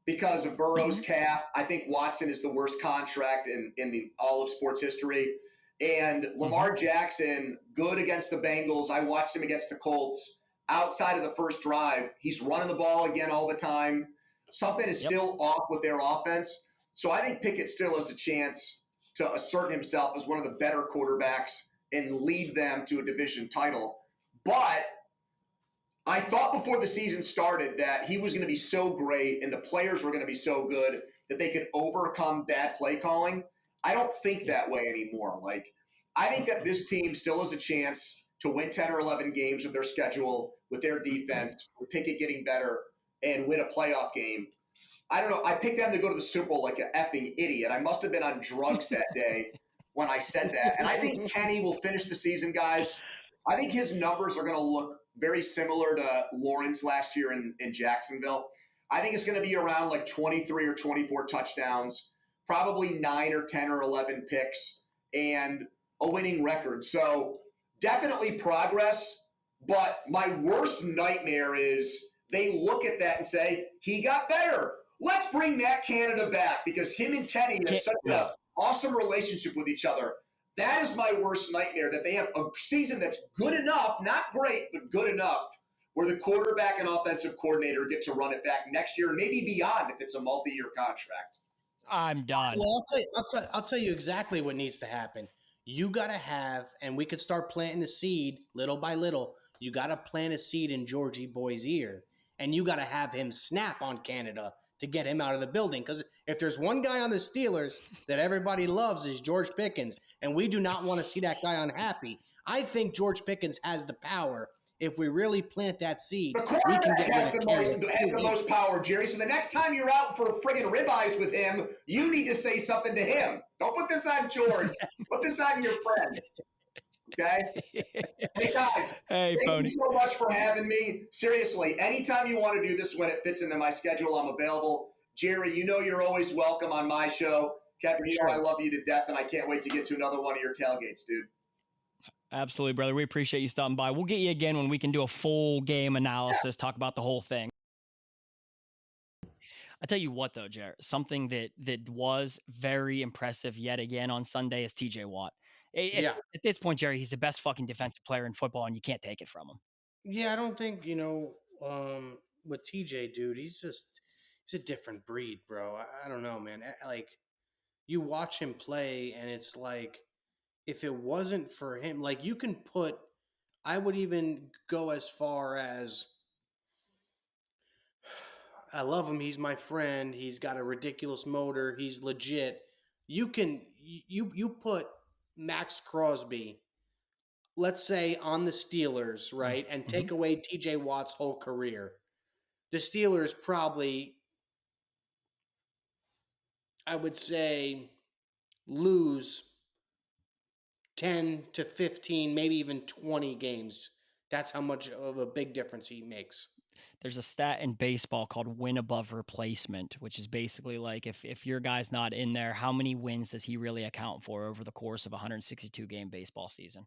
because of Burrow's calf. I think Watson is the worst contract in all of sports history. And Lamar Jackson, good against the Bengals. I watched him against the Colts. Outside of the first drive, he's running the ball again all the time. Something is still off with their offense. So I think Pickett still has a chance to assert himself as one of the better quarterbacks and lead them to a division title. But I thought before the season started that he was going to be so great and the players were going to be so good that they could overcome bad play calling. I don't think that way anymore. Like, I think that this team still has a chance to win 10 or 11 games with their schedule, with their defense, with Pickett getting better, and win a playoff game. I don't know. I picked them to go to the Super Bowl like an effing idiot. I must have been on drugs that day when I said that. And I think Kenny will finish the season, guys. I think his numbers are going to look very similar to Lawrence last year in Jacksonville. I think it's going to be around like 23 or 24 touchdowns, probably 9 or 10 or 11 picks, and a winning record. So definitely progress, but my worst nightmare is they look at that and say, he got better. Let's bring Matt Canada back because him and Kenny have such an awesome relationship with each other. That is my worst nightmare, that they have a season that's good enough, not great, but good enough, where the quarterback and offensive coordinator get to run it back next year, maybe beyond if it's a multi-year contract. I'm done. Well, I'll tell you exactly what needs to happen. You got to have, and we could start planting the seed little by little. You got to plant a seed in Georgie Boy's ear, and you got to have him snap on Canada to get him out of the building. Because if there's one guy on the Steelers that everybody loves is George Pickens, and we do not want to see that guy unhappy. I think George Pickens has the power. If we really plant that seed, the quarterback has the most power, Jerry. So the next time you're out for friggin' ribeyes with him, you need to say something to him. Don't put this on George. Put this on your friend. Okay? Hey, guys. Hey, thank you so much for having me. Seriously, anytime you want to do this when it fits into my schedule, I'm available. Jerry, you know you're always welcome on my show. Kevin, you know I love you to death, and I can't wait to get to another one of your tailgates, dude. Absolutely, brother. We appreciate you stopping by. We'll get you again when we can do a full game analysis, talk about the whole thing. I tell you what, though, Jared, something that was very impressive yet again on Sunday is TJ Watt. At this point, Jerry, he's the best fucking defensive player in football, and you can't take it from him. Yeah, I don't think, with TJ, dude, he's a different breed, bro. I don't know, man. Like, you watch him play, and it's like, if it wasn't for him, like, you can put, I would even go as far as, I love him. He's my friend. He's got a ridiculous motor. He's legit. You put Max Crosby, let's say, on the Steelers, right? And take away TJ Watt's whole career. The Steelers probably, I would say, lose 10 to 15, maybe even 20 games. That's how much of a big difference he makes. There's a stat in baseball called win above replacement, which is basically like if your guy's not in there, how many wins does he really account for over the course of a 162-game baseball season?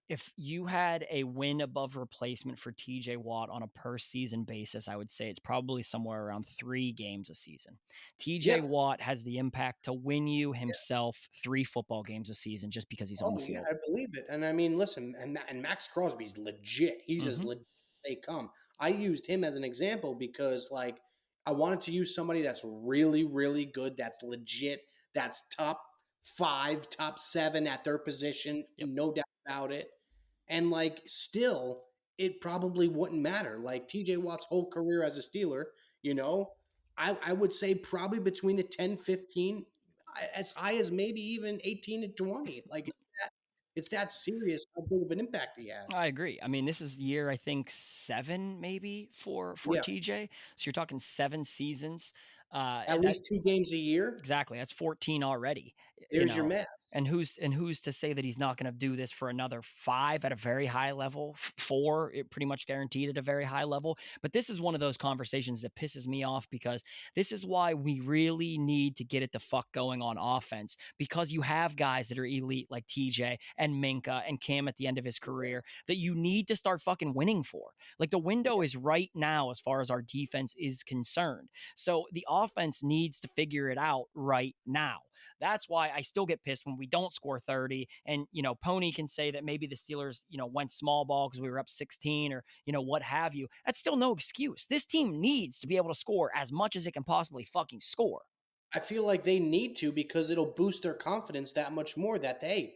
If you had a win above replacement for TJ Watt on a per season basis, I would say it's probably somewhere around 3 games a season. TJ Watt has the impact to win you himself 3 football games a season just because he's on the field. I believe it. And I mean, listen, and Max Crosby's legit. He's as legit as they come. I used him as an example because, like, I wanted to use somebody that's really, really good, that's legit, that's top 5, top 7 at their position, no doubt about it. And, like, still, it probably wouldn't matter. Like, TJ Watt's whole career as a Steeler, I would say probably between the 10, 15, as high as maybe even 18 to 20. Like, it's that serious how big of an impact he has. I agree. I mean, this is year, I think, 7 maybe for TJ. So you're talking 7 seasons. At least 2 games a year. Exactly. That's 14 already. There's your math. And who's to say that he's not going to do this for another 5 at a very high level, 4 it pretty much guaranteed at a very high level. But this is one of those conversations that pisses me off, because this is why we really need to get it the fuck going on offense, because you have guys that are elite like TJ and Minka and Cam at the end of his career that you need to start fucking winning for. Like, the window is right now as far as our defense is concerned. So the offense needs to figure it out right now. That's why I still get pissed when we don't score 30. And, Pony can say that maybe the Steelers, went small ball because we were up 16 or, what have you. That's still no excuse. This team needs to be able to score as much as it can possibly fucking score. I feel like they need to, because it'll boost their confidence that much more that they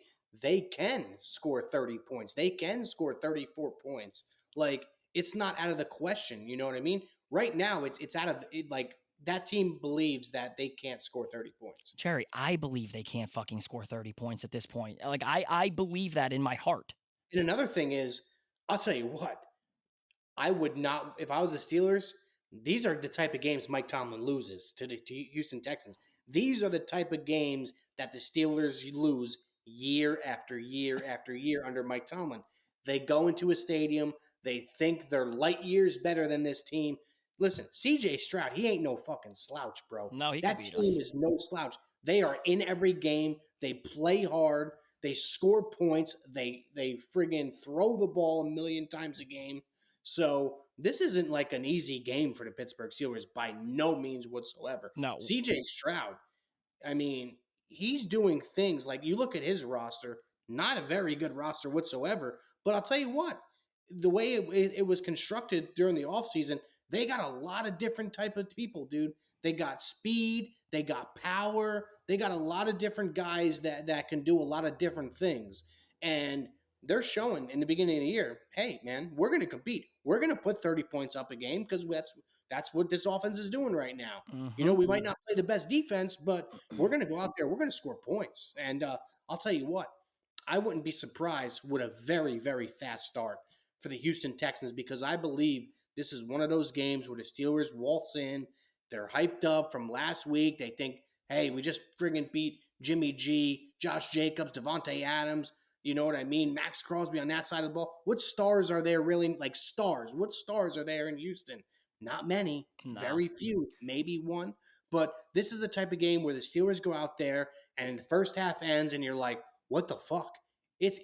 can score 30 points. They can score 34 points. Like, it's not out of the question. You know what I mean? Right now, it's out of it, like, that team believes that they can't score 30 points. Jerry, I believe they can't fucking score 30 points at this point. Like, I believe that in my heart. And another thing is, I'll tell you what, I would not, if I was the Steelers, these are the type of games Mike Tomlin loses to the Houston Texans. These are the type of games that the Steelers lose year after year after year under Mike Tomlin. They go into a stadium, they think they're light years better than this team. Listen, CJ Stroud, he ain't no fucking slouch, bro. No, that team is no slouch. They are in every game. They play hard. They score points. They friggin' throw the ball a million times a game. So this isn't like an easy game for the Pittsburgh Steelers by no means whatsoever. No. CJ Stroud, I mean, he's doing things like, you look at his roster, not a very good roster whatsoever. But I'll tell you what, the way it was constructed during the offseason, they got a lot of different type of people, dude. They got speed, they got power, they got a lot of different guys that can do a lot of different things. And they're showing in the beginning of the year, hey, man, we're going to compete. We're going to put 30 points up a game, because that's what this offense is doing right now. Mm-hmm. We might not play the best defense, but we're going to go out there. We're going to score points. And I'll tell you what, I wouldn't be surprised with a very, very fast start for the Houston Texans, because I believe this is one of those games where the Steelers waltz in. They're hyped up from last week. They think, hey, we just friggin' beat Jimmy G, Josh Jacobs, Devontae Adams. You know what I mean? Max Crosby on that side of the ball. What stars are there really? Like, stars. What stars are there in Houston? Not many. No. Very few. Maybe one. But this is the type of game where the Steelers go out there and the first half ends and you're like, what the fuck? It's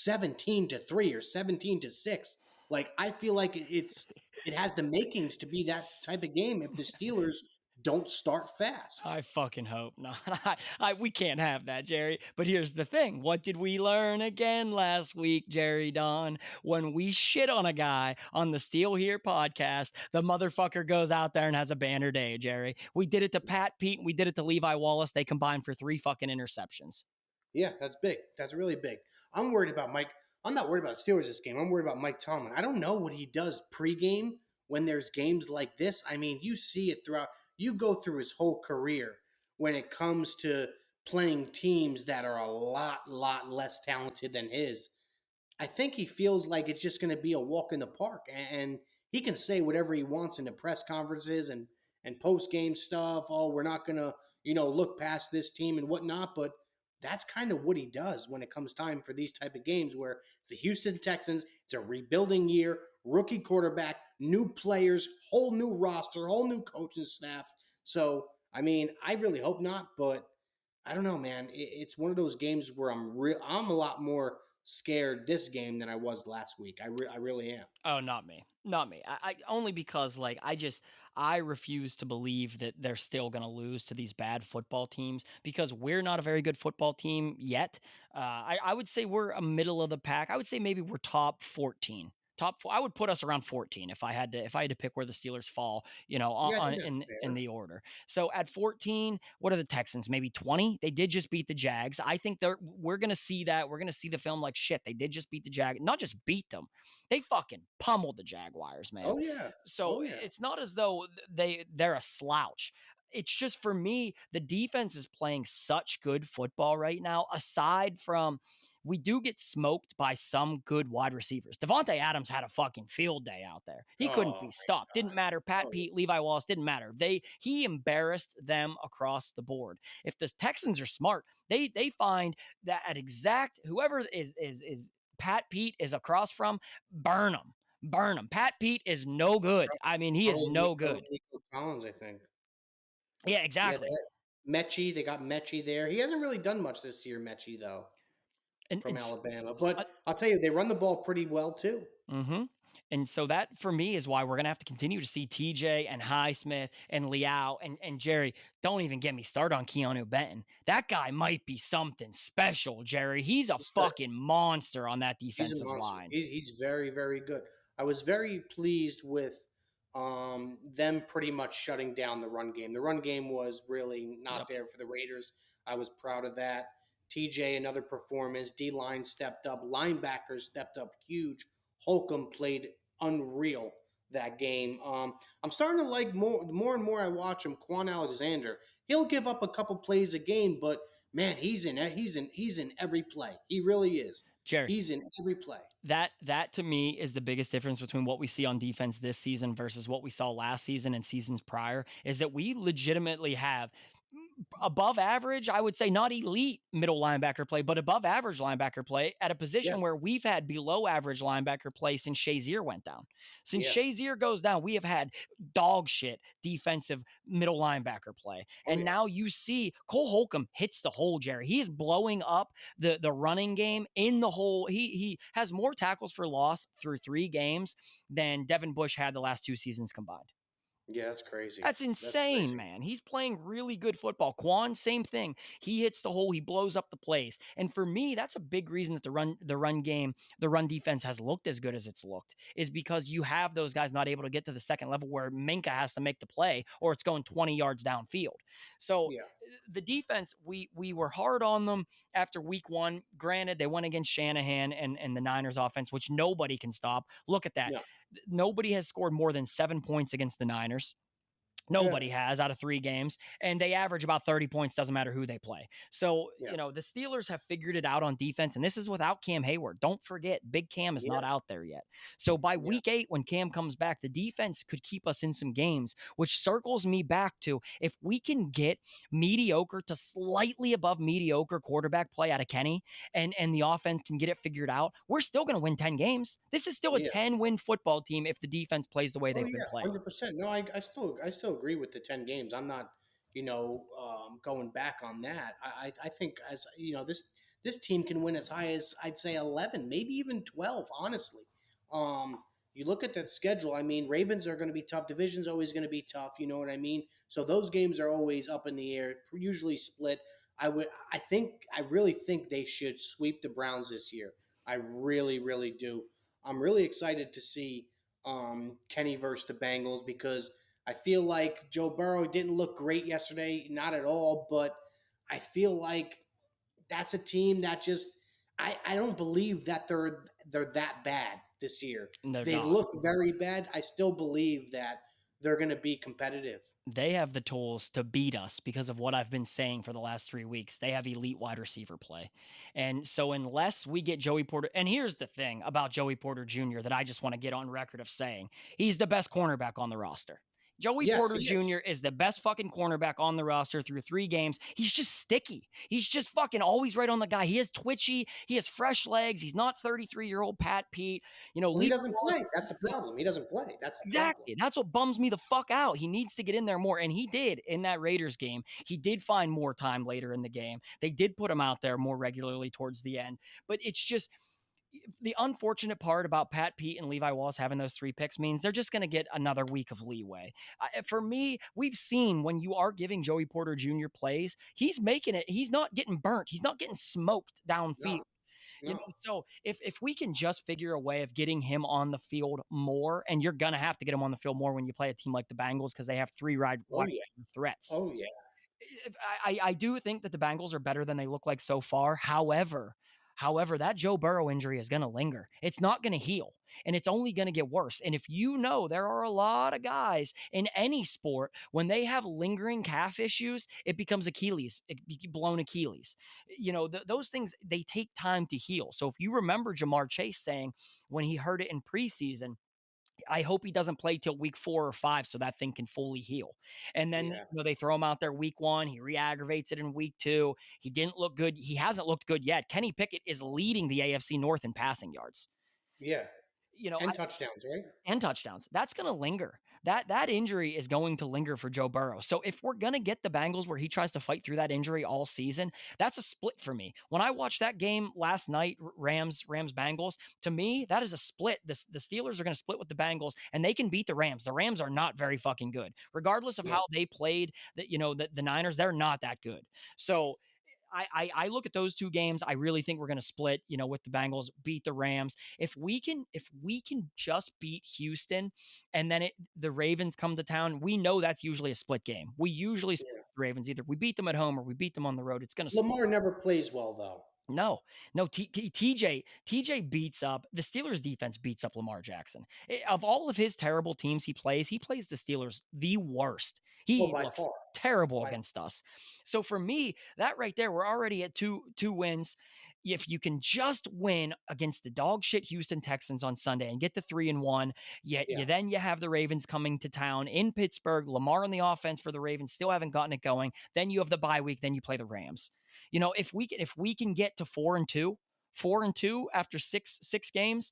17-3 or 17-6. Like, I feel like it has the makings to be that type of game if the Steelers don't start fast. I fucking hope not. We can't have that, Jerry. But here's the thing. What did we learn again last week, Jerry Don? When we shit on a guy on the Steel Here podcast, the motherfucker goes out there and has a banner day, Jerry. We did it to Pat Pete. We did it to Levi Wallace. They combined for 3 fucking interceptions. Yeah, that's big. That's really big. I'm worried about Mike. I'm not worried about the Steelers this game. I'm worried about Mike Tomlin. I don't know what he does pregame when there's games like this. I mean, you see it throughout. You go through his whole career when it comes to playing teams that are a lot less talented than his. I think he feels like it's just going to be a walk in the park, and he can say whatever he wants in the press conferences and post-game stuff. Oh, we're not going to, look past this team and whatnot, but that's kind of what he does when it comes time for these type of games where it's the Houston Texans. It's a rebuilding year, rookie quarterback, new players, whole new roster, whole new coaching staff. So, I mean, I really hope not, but I don't know, man. It's one of those games where I'm a lot more scared this game than I was last week. I really am. Oh, not me. I only because I refuse to believe that they're still going to lose to these bad football teams, because we're not a very good football team yet. I would say we're a middle of the pack. I would say maybe we're top 14. Top 4, I would put us around 14 if I had to pick where the Steelers fall, in the order. So at 14, what are the Texans? Maybe 20. They did just beat the Jags. I think we're going to see that. We're going to see the film like, shit, they did just beat the Jags. Not just beat them. They fucking pummeled the Jaguars, man. Oh yeah. So it's not as though they're a slouch. It's just, for me, the defense is playing such good football right now, aside from we do get smoked by some good wide receivers. Devontae Adams had a fucking field day out there. He couldn't be stopped. Didn't matter. Pat Pete, Levi Wallace, didn't matter. He embarrassed them across the board. If the Texans are smart, they find that at exact whoever is Pat Pete is across from, burn them. Burn him. Pat Pete is no good. I mean, he is no good. Nico Collins, I think. Yeah, exactly. Mechie, they got Mechie there. He hasn't really done much this year, Mechie, though, from Alabama. But I'll tell you, they run the ball pretty well, too. Mm-hmm. And so that, for me, is why we're going to have to continue to see TJ and Highsmith and Liao and Jerry. Don't even get me started on Keanu Benton. That guy might be something special, Jerry. He's a fucking monster on that defensive line. He's very, very good. I was very pleased with them pretty much shutting down the run game. The run game was really not there for the Raiders. I was proud of that. TJ, another performance. D-line stepped up. Linebackers stepped up huge. Holcomb played unreal that game. I'm starting to like more and more I watch him. Quan Alexander, he'll give up a couple plays a game, but man, he's in every play. He really is. Jerry, he's in every play. That to me is the biggest difference between what we see on defense this season versus what we saw last season and seasons prior, is that we legitimately have above average, I would say not elite middle linebacker play, but above average linebacker play at a position where we've had below average linebacker play since Shazier went down. Since Shazier goes down, we have had dog shit defensive middle linebacker play. And now you see Cole Holcomb hits the hole, Jerry. He is blowing up the running game in the hole. He has more tackles for loss through 3 games than Devin Bush had the last 2 seasons combined. Yeah, that's crazy. That's insane, man. He's playing really good football. Quan, same thing. He hits the hole. He blows up the plays. And for me, that's a big reason that the run game, the run defense has looked as good as it's looked, is because you have those guys not able to get to the second level where Minka has to make the play or it's going 20 yards downfield. So the defense, we were hard on them after week 1. Granted, they went against Shanahan and the Niners offense, which nobody can stop. Look at that. Yeah. Nobody has scored more than 7 points against the Niners. Nobody has out of 3 games, and they average about 30 points. Doesn't matter who they play. So, you know, the Steelers have figured it out on defense, and this is without Cam Hayward. Don't forget, Big Cam is not out there yet. So by week 8, when Cam comes back, the defense could keep us in some games, which circles me back to if we can get mediocre to slightly above mediocre quarterback play out of Kenny, and the offense can get it figured out, we're still going to win 10 games. This is still a 10-win football team if the defense plays the way they've been playing. 100%. No, I still agree with the 10 games. I'm not, going back on that. I think, as you know, this team can win as high as, I'd say, 11, maybe even 12, honestly. You look at that schedule. I mean, Ravens are going to be tough. Division's always going to be tough. You know what I mean? So those games are always up in the air, usually split. I really think they should sweep the Browns this year. I really, really do. I'm really excited to see Kenny versus the Bengals, because I feel like Joe Burrow didn't look great yesterday, not at all, but I feel like that's a team that just I don't believe that they're that bad this year. They've looked very bad. I still believe that they're going to be competitive. They have the tools to beat us because of what I've been saying for the last 3 weeks. They have elite wide receiver play. And so unless we get Joey Porter, and here's the thing about Joey Porter Jr. that I just want to get on record of saying, he's the best cornerback on the roster. Joey Porter Jr. is the best fucking cornerback on the roster through 3 games. He's just sticky. He's just fucking always right on the guy. He is twitchy. He has fresh legs. He's not 33-year-old Pat Pete. He doesn't play. That's the problem. He doesn't play. That's the exactly. problem. That's what bums me the fuck out. He needs to get in there more, and he did in that Raiders game. He did find more time later in the game. They did put him out there more regularly towards the end, but it's just the unfortunate part about Pat Pete and Levi Wallace having those 3 picks means they're just going to get another week of leeway. For me, we've seen when you are giving Joey Porter Jr. plays, he's making it. He's not getting burnt. He's not getting smoked downfield. No. So if we can just figure a way of getting him on the field more, and you're going to have to get him on the field more when you play a team like the Bengals because they have 3 wide threats. Oh, yeah. I do think that the Bengals are better than they look like so far. However, However, that Joe Burrow injury is going to linger. It's not going to heal, and it's only going to get worse. And if you know, there are a lot of guys in any sport, when they have lingering calf issues, it becomes blown Achilles. Those things, they take time to heal. So if you remember Jamar Chase saying when he heard it in preseason, I hope he doesn't play till week 4 or 5 so that thing can fully heal. And then they throw him out there week 1. He re-aggravates it in week 2. He didn't look good. He hasn't looked good yet. Kenny Pickett is leading the AFC North in passing yards. Yeah. And touchdowns, right? And touchdowns. That's going to linger. That injury is going to linger for Joe Burrow. So if we're going to get the Bengals where he tries to fight through that injury all season, that's a split for me. When I watched that game last night, Rams Bengals, to me, that is a split. The Steelers are going to split with the Bengals, and they can beat the Rams. The Rams are not very fucking good. Regardless of how they played, the Niners, they're not that good. So I look at those two games. I really think we're going to split, with the Bengals, beat the Rams. If we can just beat Houston and then the Ravens come to town, we know that's usually a split game. We usually split the Ravens. Either we beat them at home or we beat them on the road. It's going to Lamar never plays well, though. No, TJ beats up the Steelers defense beats up Lamar Jackson. Of all of his terrible teams he plays the Steelers the worst. He looks terrible against us. So for me, that right there, we're already at two wins. If you can just win against the dog shit Houston Texans on Sunday and get the 3-1, then you have the Ravens coming to town in Pittsburgh. Lamar on the offense for the Ravens still haven't gotten it going. Then you have the bye week. Then you play the Rams. If we can get to 4-2 after six games,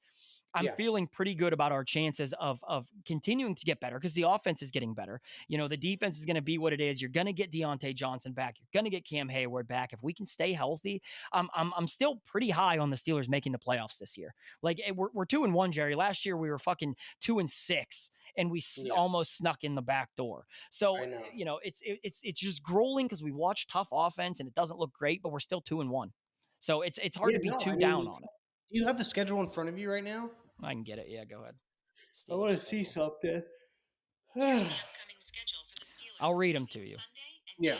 I'm feeling pretty good about our chances of continuing to get better because the offense is getting better. The defense is going to be what it is. You're going to get Deontay Johnson back. You're going to get Cam Hayward back. If we can stay healthy, I'm still pretty high on the Steelers making the playoffs this year. Like we're 2-1, Jerry. Last year we were fucking 2-6, and we almost snuck in the back door. So it's just grueling because we watch tough offense and it doesn't look great, but we're still 2-1. So it's hard to be down on it. Do you have the schedule in front of you right now? I can get it. Yeah, go ahead. I want to see something. I'll read them to you. Yeah.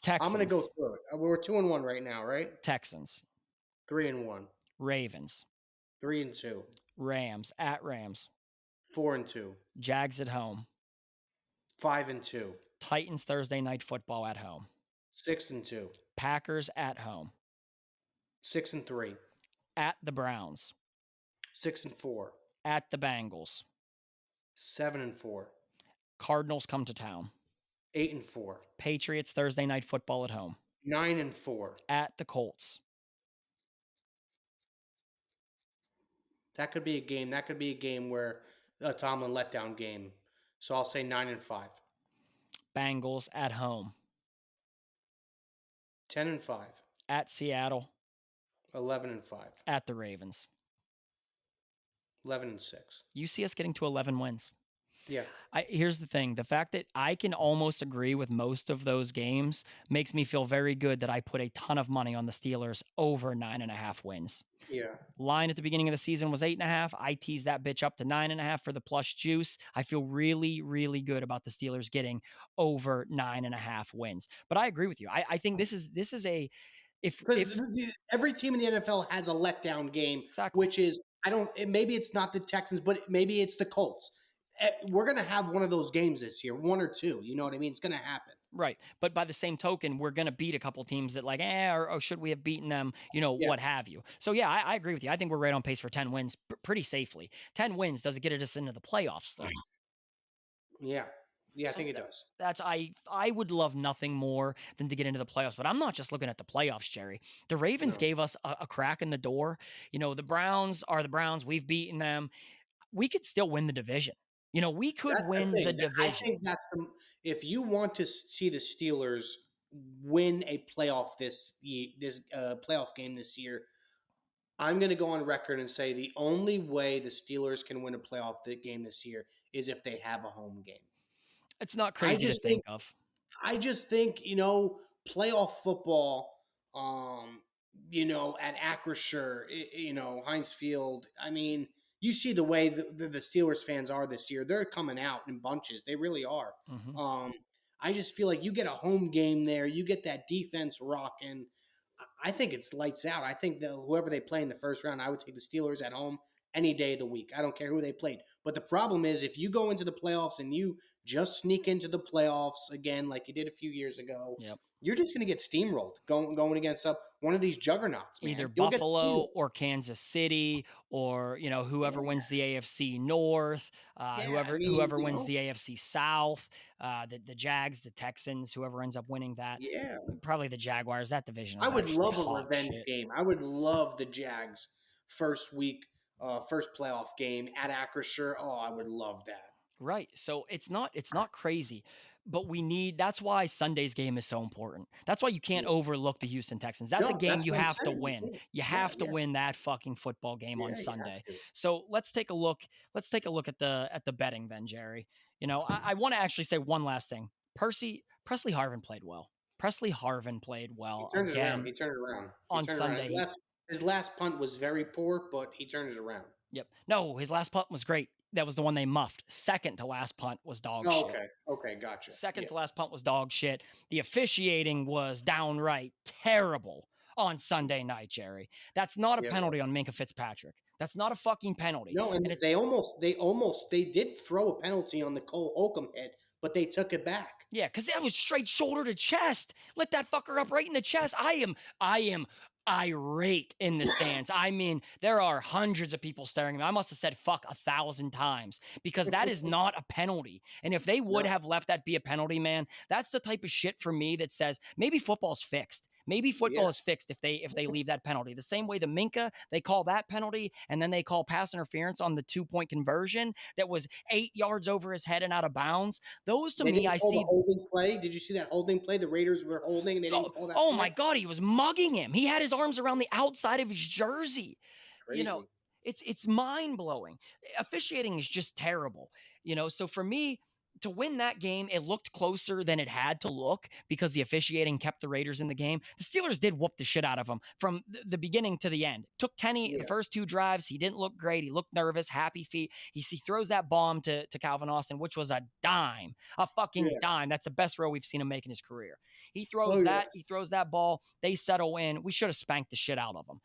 Texans. I'm going to go through it. We're 2-1 right now, right? Texans. 3-1. Ravens. 3-2. Rams at Rams. 4-2. Jags at home. 5-2. Titans Thursday night football at home. 6-2. Packers at home. 6-3. At the Browns. 6-4. At the Bengals. 7-4. Cardinals come to town. 8-4. Patriots Thursday night football at home. 9-4. At the Colts. That could be a game. That could be a game where a Tomlin letdown game. So I'll say 9-5. Bengals at home. 10-5. At Seattle. 11-5. At the Ravens. 11-6. You see us getting to 11 wins. Yeah. Here's the thing. The fact that I can almost agree with most of those games makes me feel very good that I put a ton of money on the Steelers over 9.5 wins. Yeah. Line at the beginning of the season was 8.5. I teased that bitch up to 9.5 for the plus juice. I feel really, really good about the Steelers getting over 9.5 wins. But I agree with you. I think this is a if every team in the NFL has a letdown game, exactly. Which is maybe it's not the Texans, but maybe it's the Colts. We're going to have one of those games this year, 1 or 2. You know what I mean? It's going to happen. Right. But by the same token, we're going to beat a couple teams that or should we have beaten them? What have you. So, yeah, I agree with you. I think we're right on pace for 10 wins pretty safely. 10 wins doesn't get us into the playoffs, though. Yeah. Yeah, I think it does. I would love nothing more than to get into the playoffs, but I'm not just looking at the playoffs, Jerry. The Ravens gave us a crack in the door. The Browns are the Browns. We've beaten them. We could still win the division. We could win the division. I think that's if you want to see the Steelers win a playoff this playoff game this year, I'm going to go on record and say the only way the Steelers can win a playoff game this year is if they have a home game. It's not crazy to think of. I just think, playoff football, at Acrisure, Heinz Field. I mean, you see the way the Steelers fans are this year. They're coming out in bunches. They really are. Mm-hmm. I just feel like you get a home game there. You get that defense rocking. I think it's lights out. I think that whoever they play in the first round, I would take the Steelers at home any day of the week. I don't care who they played. But the problem is if you go into the playoffs and you just sneak into the playoffs again like you did a few years ago, you're just going to get steamrolled going against one of these juggernauts, man. Either You'll Buffalo or Kansas City or, whoever wins the AFC North, whoever wins the AFC South, the Jags, the Texans, whoever ends up winning that. Yeah. Probably the Jaguars. That division is I would love a hot revenge shit. game. I would love the Jags first playoff game at Acrisure. Oh, I would love that. Right. So it's not crazy, but that's why Sunday's game is so important. That's why you can't overlook the Houston Texans. That's a game you have to win. You have to win that fucking football game on Sunday. So let's take a look at the betting then, Jerry. I want to actually say one last thing. Presley Harvin played well. Presley Harvin played well. He turned it around. On Sunday. His last punt was very poor, but he turned it around. Yep. No, his last punt was great. That was the one they muffed. Second to last punt was dog shit. Okay, gotcha. Second to last punt was dog shit. The officiating was downright terrible on Sunday night, Jerry. That's not a penalty on Minkah Fitzpatrick. That's not a fucking penalty. No, and they did throw a penalty on the Cole Holcomb hit, but they took it back. Yeah, because that was straight shoulder to chest. Lit that fucker up right in the chest. I am irate in the stands. I mean, there are hundreds of people staring at me. I must have said fuck 1,000 times because that is not a penalty. And if they would have left that be a penalty, man, that's the type of shit for me that says maybe football's fixed. Maybe football is fixed if they leave that penalty. The same way the Minkah, they call that penalty, and then they call pass interference on the 2-point conversion that was 8 yards over his head and out of bounds. Those to me, I see. The holding play. Did you see that holding play? The Raiders were holding, and they didn't call that. Oh my God, he was mugging him. He had his arms around the outside of his jersey. Crazy. It's mind blowing. Officiating is just terrible. So for me, to win that game, it looked closer than it had to look because the officiating kept the Raiders in the game. The Steelers did whoop the shit out of them from the beginning to the end. Took Kenny the first 2 drives. He didn't look great. He looked nervous, happy feet. He throws that bomb to Calvin Austin, which was a dime, a fucking dime. That's the best throw we've seen him make in his career. He throws He throws that ball. They settle in. We should have spanked the shit out of them.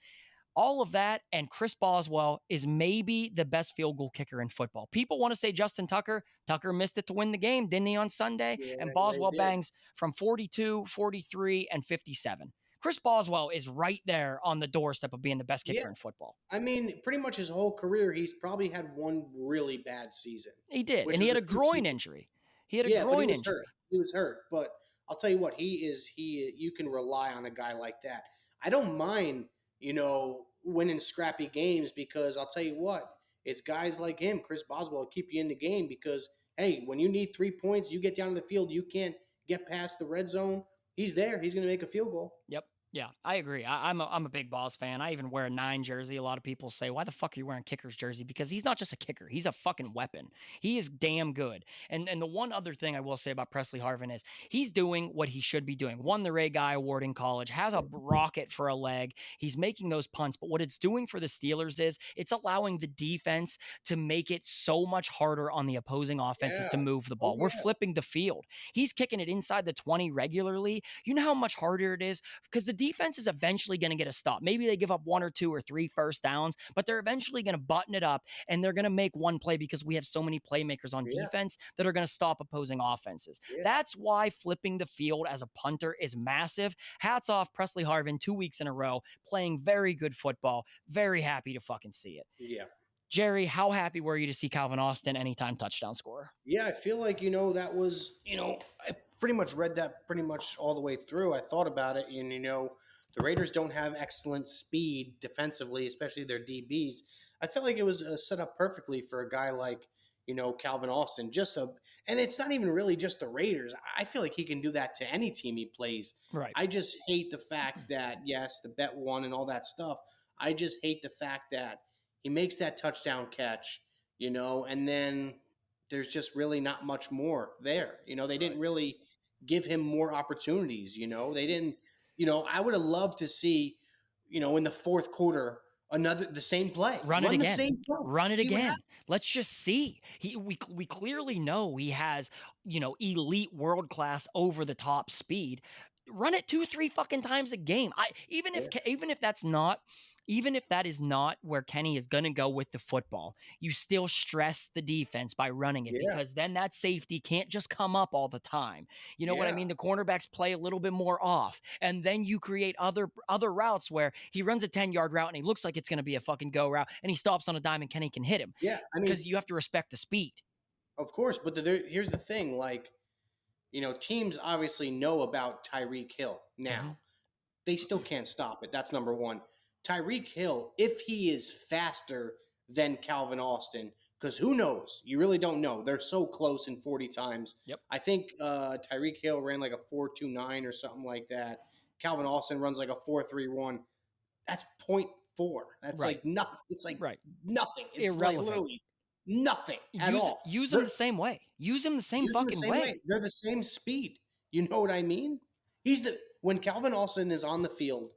All of that, and Chris Boswell is maybe the best field goal kicker in football. People want to say Justin Tucker. Tucker missed it to win the game, didn't he, on Sunday? Yeah, and Boswell bangs from 42, 43, and 57. Chris Boswell is right there on the doorstep of being the best kicker in football. I mean, pretty much his whole career, he's probably had one really bad season. He did, and he had a groin injury. He had a groin injury. He was hurt, but I'll tell you what, you can rely on a guy like that. I don't mind winning scrappy games because I'll tell you what, it's guys like him, Chris Boswell, keep you in the game because, hey, when you need 3 points, you get down to the field, you can't get past the red zone. He's there. He's going to make a field goal. Yep. Yeah, I agree. I'm a big Boss fan. I even wear a 9 jersey. A lot of people say, why the fuck are you wearing kicker's jersey? Because he's not just a kicker. He's a fucking weapon. He is damn good. And the one other thing I will say about Presley Harvin is he's doing what he should be doing. Won the Ray Guy Award in college, has a rocket for a leg. He's making those punts. But what it's doing for the Steelers is it's allowing the defense to make it so much harder on the opposing offenses to move the ball. We're flipping the field. He's kicking it inside the 20 regularly. You know how much harder it is? Because the defense is eventually going to get a stop. Maybe they give up 1 or 2 or 3 first downs, but they're eventually going to button it up and they're going to make one play because we have so many playmakers on defense that are going to stop opposing offenses. That's why flipping the field as a punter is massive. Hats off Presley Harvin 2 weeks in a row, playing very good football. Very happy to fucking see it. Yeah. Jerry, how happy were you to see Calvin Austin anytime touchdown scorer? Yeah, I feel like, that was, I pretty much read that pretty much all the way through. I thought about it and, the Raiders don't have excellent speed defensively, especially their DBs. I feel like it was set up perfectly for a guy like, Calvin Austin. And it's not even really just the Raiders. I feel like he can do that to any team he plays. Right. I just hate the fact that, yes, the bet won and all that stuff. I just hate the fact that he makes that touchdown catch, and then there's just really not much more there. They didn't really give him more opportunities. They didn't. I would have loved to see, in the fourth quarter, the same play. Run it again. Run it again. Let's just see. We clearly know he has, elite world-class over-the-top speed. run it 2-3 fucking times a game. Even if that is not where Kenny is going to go with the football, you still stress the defense by running it, because then that safety can't just come up all the time. You know what I mean? The cornerbacks play a little bit more off, and then you create other routes where he runs a 10-yard route and he looks like it's going to be a fucking go route, and he stops on a dime and Kenny can hit him. Yeah, I mean, because you have to respect the speed. Of course, but here's the thing, like, teams obviously know about Tyreek Hill now. Mm-hmm. They still can't stop it. That's number one. Tyreek Hill, if he is faster than Calvin Austin, because who knows? You really don't know. They're so close in 40 times. Yep. I think Tyreek Hill ran like a 4.29 or something like that. Calvin Austin runs like a 4.31. That's 0.4. That's like nothing. It's like nothing. It's irrelevant. Like literally nothing at all. Use them the same way. Use them the same fucking way. They're the same speed. You know what I mean? When Calvin Austin is on the field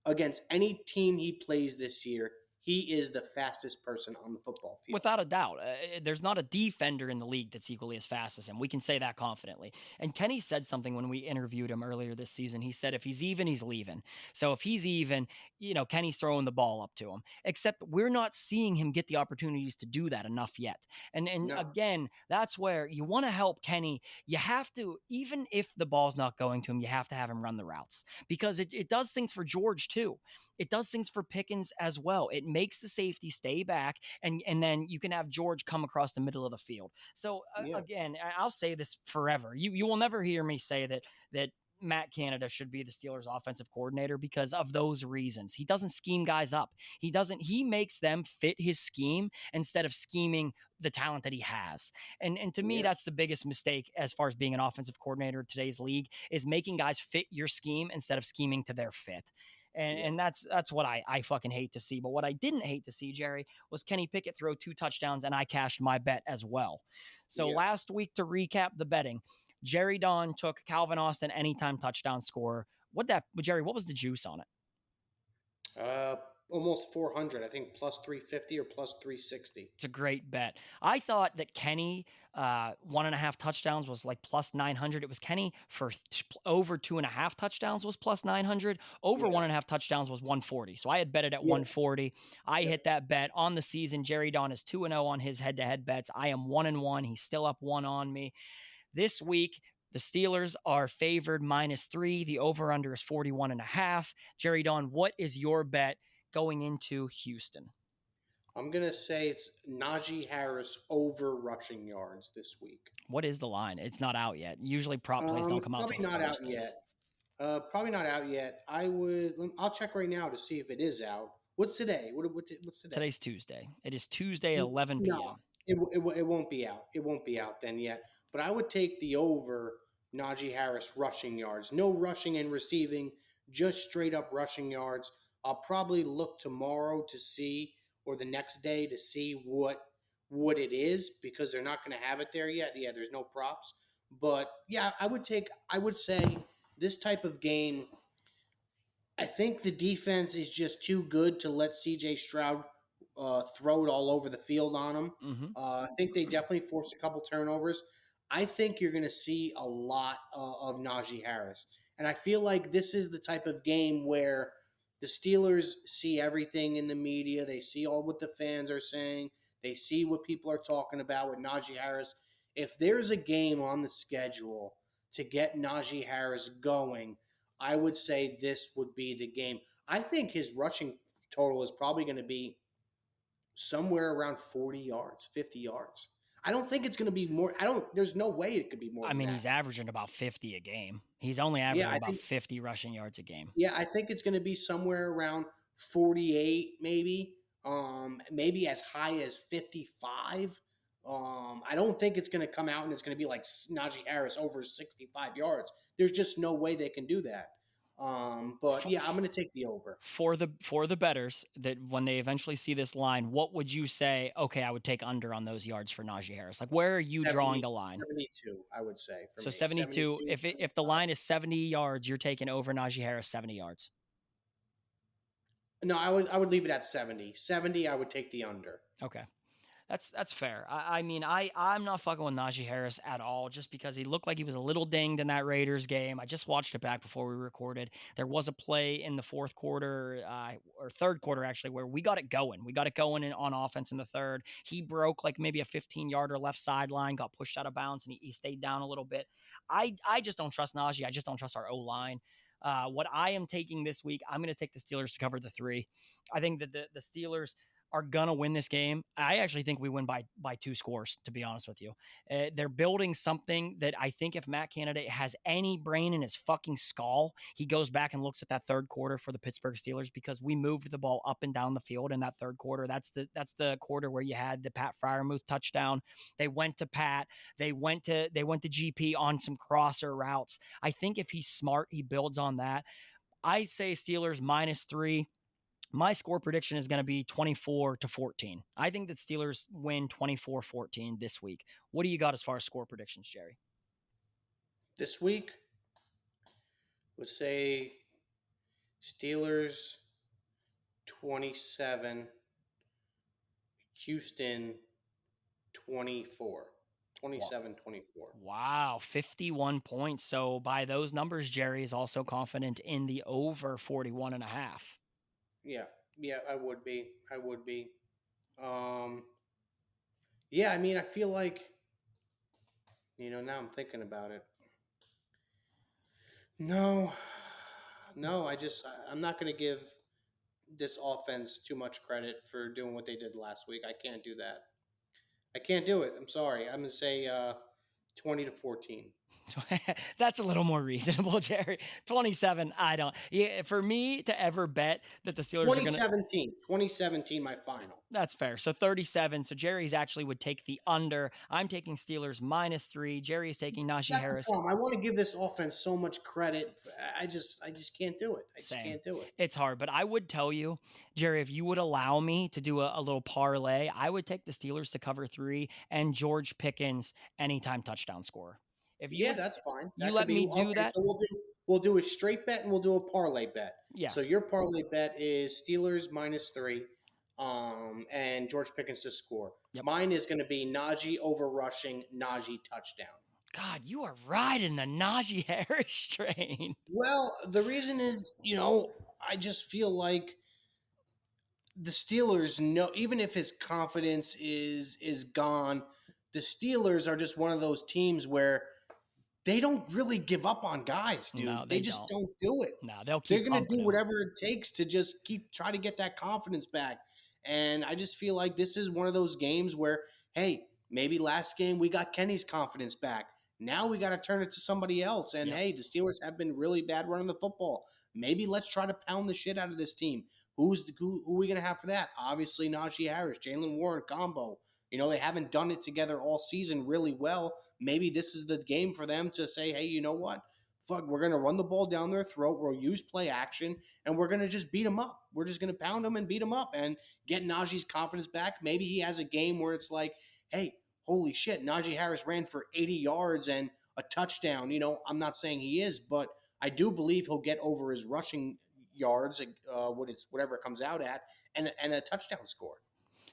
against any team he plays this year, he is the fastest person on the football field. Without a doubt. There's not a defender in the league that's equally as fast as him. We can say that confidently. And Kenny said something when we interviewed him earlier this season. He said if he's even, he's leaving. So if he's even, Kenny's throwing the ball up to him. Except we're not seeing him get the opportunities to do that enough yet. And no. Again, that's where you want to help Kenny. You have to, even if the ball's not going to him, you have to have him run the routes. Because it does things for George too. It does things for Pickens as well. It makes the safety stay back, and then you can have George come across the middle of the field. So, again, I'll say this forever. You will never hear me say that Matt Canada should be the Steelers offensive coordinator because of those reasons. He doesn't scheme guys up. He makes them fit his scheme instead of scheming the talent that he has. And to me, that's the biggest mistake as far as being an offensive coordinator in today's league, is making guys fit your scheme instead of scheming to their fit. And that's what I fucking hate to see. But what I didn't hate to see, Jerry, was Kenny Pickett throw 2 touchdowns, and I cashed my bet as well. So last week, to recap the betting, Jerry Don took Calvin Austin anytime touchdown scorer. Jerry, what was the juice on it? Almost 400, I think, plus 350 or plus 360. It's a great bet. I thought that Kenny 1.5 touchdowns was like plus 900. It was Kenny for over 2.5 touchdowns was plus 900. Over 1.5 touchdowns was 140. So I had betted at 140. I hit that bet on the season. Jerry Don is 2-0 on his head-to-head bets. I am 1-1. He's still up 1 on me. This week, the Steelers are favored -3. The over-under is 41.5. Jerry Don, what is your bet going into Houston? I'm going to say it's Najee Harris over rushing yards this week. What is the line? It's not out yet. Usually prop plays don't come out until Probably not out yet. I'll check right now to see if it is out. What's today? What's today? Today's Tuesday. It is Tuesday, 11 p.m. No, it won't be out. It won't be out then yet. But I would take the over Najee Harris rushing yards. No rushing and receiving, just straight up rushing yards. I'll probably look tomorrow to see, or the next day to see what it is, because they're not going to have it there yet. Yeah, there's no props. But yeah, I would say this type of game, I think the defense is just too good to let CJ Stroud throw it all over the field on them. Mm-hmm. I think they definitely forced a couple turnovers. I think you're going to see a lot of Najee Harris. And I feel like this is the type of game where the Steelers see everything in the media. They see all what the fans are saying. They see what people are talking about with Najee Harris. If there's a game on the schedule to get Najee Harris going, I would say this would be the game. I think his rushing total is probably going to be somewhere around 40 yards, 50 yards. I don't think it's going to be more. There's no way it could be more. He's averaging about 50 a game. He's only averaging about 50 rushing yards a game. Yeah, I think it's going to be somewhere around 48, maybe as high as 55. I don't think it's going to come out and it's going to be like Najee Harris over 65 yards. There's just no way they can do that. But yeah, I'm going to take the over. For the bettors, that when they eventually see this line, what would you say? Okay, I would take under on those yards for Najee Harris. Like, where are you drawing the line? 72, I would say. So 72. If the line is 70 yards, you're taking over Najee Harris 70 yards. No, I would leave it at 70. 70, I would take the under. Okay. That's fair. I mean, I'm not fucking with Najee Harris at all, just because he looked like he was a little dinged in that Raiders game. I just watched it back before we recorded. There was a play in the fourth quarter, or third quarter actually, where we got it going. We got it going on offense in the third. He broke like maybe a 15-yarder left sideline, got pushed out of bounds, and he stayed down a little bit. I just don't trust Najee. I just don't trust our O-line. What I am taking this week, I'm going to take the Steelers to cover the 3. I think that the Steelers are gonna win this game. I actually think we win by 2 scores, to be honest with you. They're building something that I think if Matt Canada has any brain in his fucking skull, he goes back and looks at that third quarter for the Pittsburgh Steelers, because we moved the ball up and down the field in that third quarter. That's the quarter where you had the Pat Freiermuth touchdown. They went to Pat. They went to GP on some crosser routes. I think if he's smart, he builds on that. I say Steelers -3. My score prediction is going to be 24-14. I think that Steelers win 24-14 this week. What do you got as far as score predictions, Jerry? This week, would say Steelers 27, Houston 24. 27-24. Wow, 51 points. So by those numbers, Jerry is also confident in the over 41.5. Yeah, I would be. Yeah, I mean, I feel like, now I'm thinking about it. No, I'm not going to give this offense too much credit for doing what they did last week. I can't do that. I can't do it. I'm sorry. I'm going to say 20-14. That's a little more reasonable, Jerry. 27, I don't. Yeah, for me to ever bet that the Steelers 2017, my final. That's fair. So 37. So Jerry's actually would take the under. I'm taking Steelers -3. Jerry's taking Najee Harris. The problem. I want to give this offense so much credit. I just can't do it. Can't do it. It's hard, but I would tell you, Jerry, if you would allow me to do a little parlay, I would take the Steelers to cover 3 and George Pickens anytime touchdown scorer. That's fine. You let me do that. So we'll do a straight bet and we'll do a parlay bet. Yes. So your parlay bet is Steelers -3, and George Pickens to score. Yep. Mine is going to be Najee over rushing, Najee touchdown. God, you are riding the Najee Harris train. Well, the reason is, I just feel like the Steelers know, even if his confidence is gone, the Steelers are just one of those teams where they don't really give up on guys, dude. No, they just don't do it. No, they're going to do whatever it takes to just try to get that confidence back. And I just feel like this is one of those games where, hey, maybe last game we got Kenny's confidence back. Now we got to turn it to somebody else. And hey, the Steelers have been really bad running the football. Maybe let's try to pound the shit out of this team. Who are we going to have for that? Obviously, Najee Harris, Jalen Warren combo. They haven't done it together all season really well. Maybe this is the game for them to say, hey, you know what? Fuck, we're going to run the ball down their throat. We'll use play action, and we're going to just beat them up. We're just going to pound them and beat them up and get Najee's confidence back. Maybe he has a game where it's like, hey, holy shit, Najee Harris ran for 80 yards and a touchdown. I'm not saying he is, but I do believe he'll get over his rushing yards, whatever it comes out at, and a touchdown score.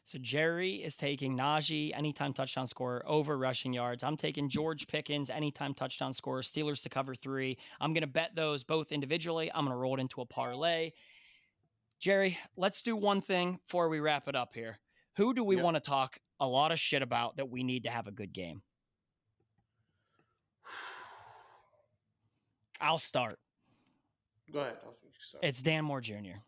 So Jerry is taking Najee anytime touchdown scorer over rushing yards. I'm taking George Pickens anytime touchdown scorer, Steelers to cover 3. I'm going to bet those both individually. I'm going to roll it into a parlay. Jerry, let's do one thing before we wrap it up here. Who do we want to talk a lot of shit about that we need to have a good game? I'll start. Go ahead. It's Dan Moore Jr.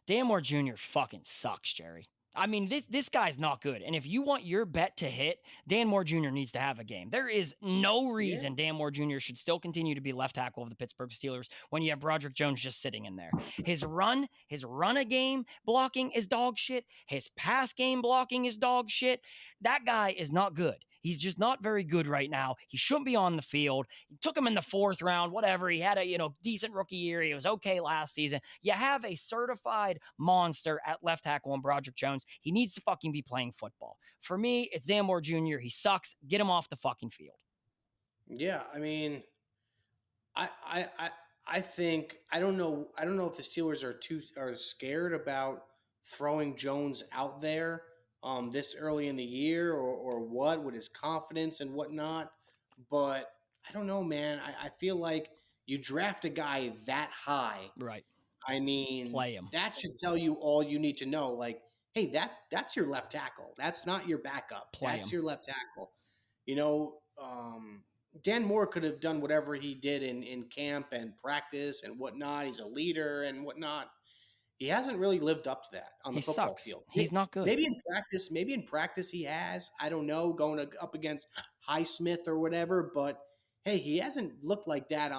Dan Moore Jr. fucking sucks, Jerry. I mean, this guy's not good. And if you want your bet to hit, Dan Moore Jr. needs to have a game. There is no reason Dan Moore Jr. should still continue to be left tackle of the Pittsburgh Steelers when you have Broderick Jones just sitting in there. His run a game blocking is dog shit. His pass game blocking is dog shit. That guy is not good. He's just not very good right now. He shouldn't be on the field. He took him in the 4th round, whatever. He had a, decent rookie year. He was okay last season. You have a certified monster at left tackle in Broderick Jones. He needs to fucking be playing football. For me, it's Dan Moore Jr. He sucks. Get him off the fucking field. Yeah, I mean, I think I don't know if the Steelers are scared about throwing Jones out there. this early in the year or what with his confidence and whatnot. But I don't know, man. I feel like you draft a guy that high. Right. I mean, Play him. that should tell you all you need to know. Like, hey, that's your left tackle. That's not your backup. That's your left tackle. You know, Dan Moore could have done whatever he did in camp and practice and whatnot. He's a leader and whatnot. He hasn't really lived up to that on the football field. He's not good. Maybe in practice he has. I don't know, going up against Highsmith or whatever. But hey, he hasn't looked like that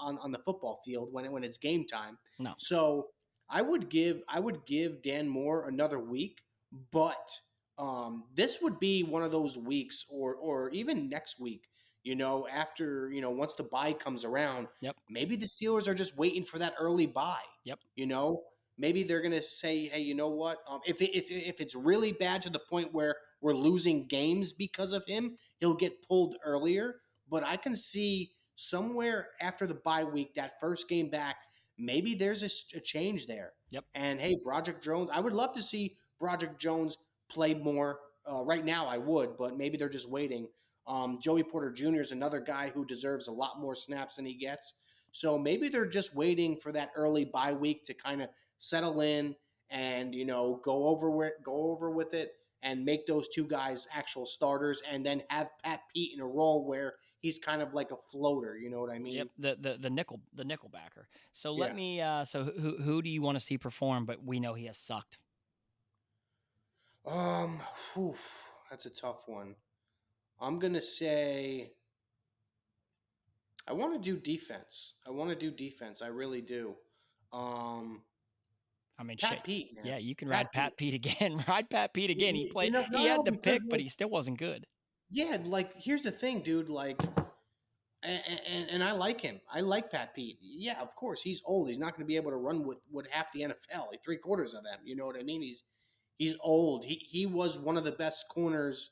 on the football field when it's game time. No. So I would give Dan Moore another week, but this would be one of those weeks, or even next week. You know, after once the bye comes around, maybe the Steelers are just waiting for that early bye. You know. Maybe they're going to say, hey, you know what? If it's really bad to the point where we're losing games because of him, he'll get pulled earlier. But I can see somewhere after the bye week, that first game back, maybe there's a change there. And, hey, Broderick Jones, I would love to see Broderick Jones play more. Right now I would, but maybe they're just waiting. Joey Porter Jr. is another guy who deserves a lot more snaps than he gets. So maybe they're just waiting for that early bye week to kind of settle in and, go over with it and make those two guys actual starters, and then have Pat Pete in a role where he's kind of like a floater. You know what I mean? Yep. The nickel backer. So let me. So who do you want to see perform? But we know he has sucked. That's a tough one. I'm gonna say I want to do defense. I really do. I mean, Pat Pete, man. Yeah, you can ride Pat Pete again. Ride Pat Pete again. He played. He had the pick, but he still wasn't good. Yeah, like here's the thing, dude. Like, and I like him. I like Pat Pete. Yeah, of course, he's old. He's not going to be able to run with half the NFL, like 3/4 of them. You know what I mean? He's old. He was one of the best corners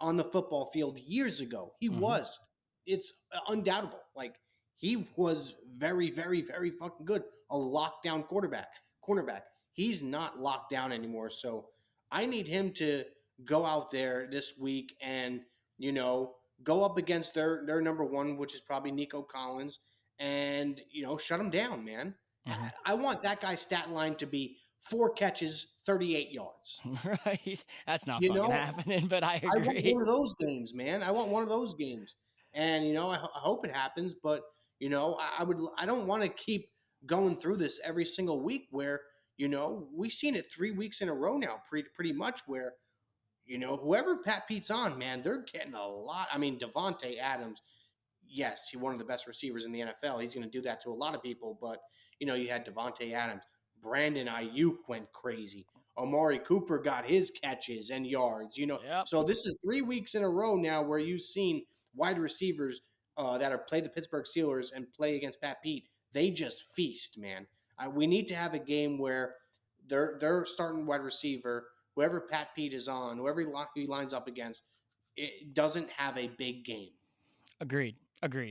on the football field years ago. He was. It's undoubtable. Like, he was very, very, very fucking good. A lockdown cornerback. He's not locked down anymore. So I need him to go out there this week and, go up against their number one, which is probably Nico Collins, and, shut him down, man. I want that guy's stat line to be 4 catches, 38 yards. Right. That's not fucking happening, but I agree. I want one of those games, man. And, I hope it happens, but, I don't want to keep going through this every single week where, we've seen it 3 weeks in a row now, pretty much where, whoever Pat Pete's on, man, they're getting a lot. I mean, Devontae Adams, yes, he's one of the best receivers in the NFL. He's going to do that to a lot of people, but, you had Devontae Adams. Brandon Ayuk went crazy. Amari Cooper got his catches and yards, So this is 3 weeks in a row now where you've seen wide receivers that are play the Pittsburgh Steelers and play against Pat Pete. They just feast, man. We need to have a game where they're starting wide receiver, whoever Pat Pete is on, whoever he lines up against, it doesn't have a big game. Agreed.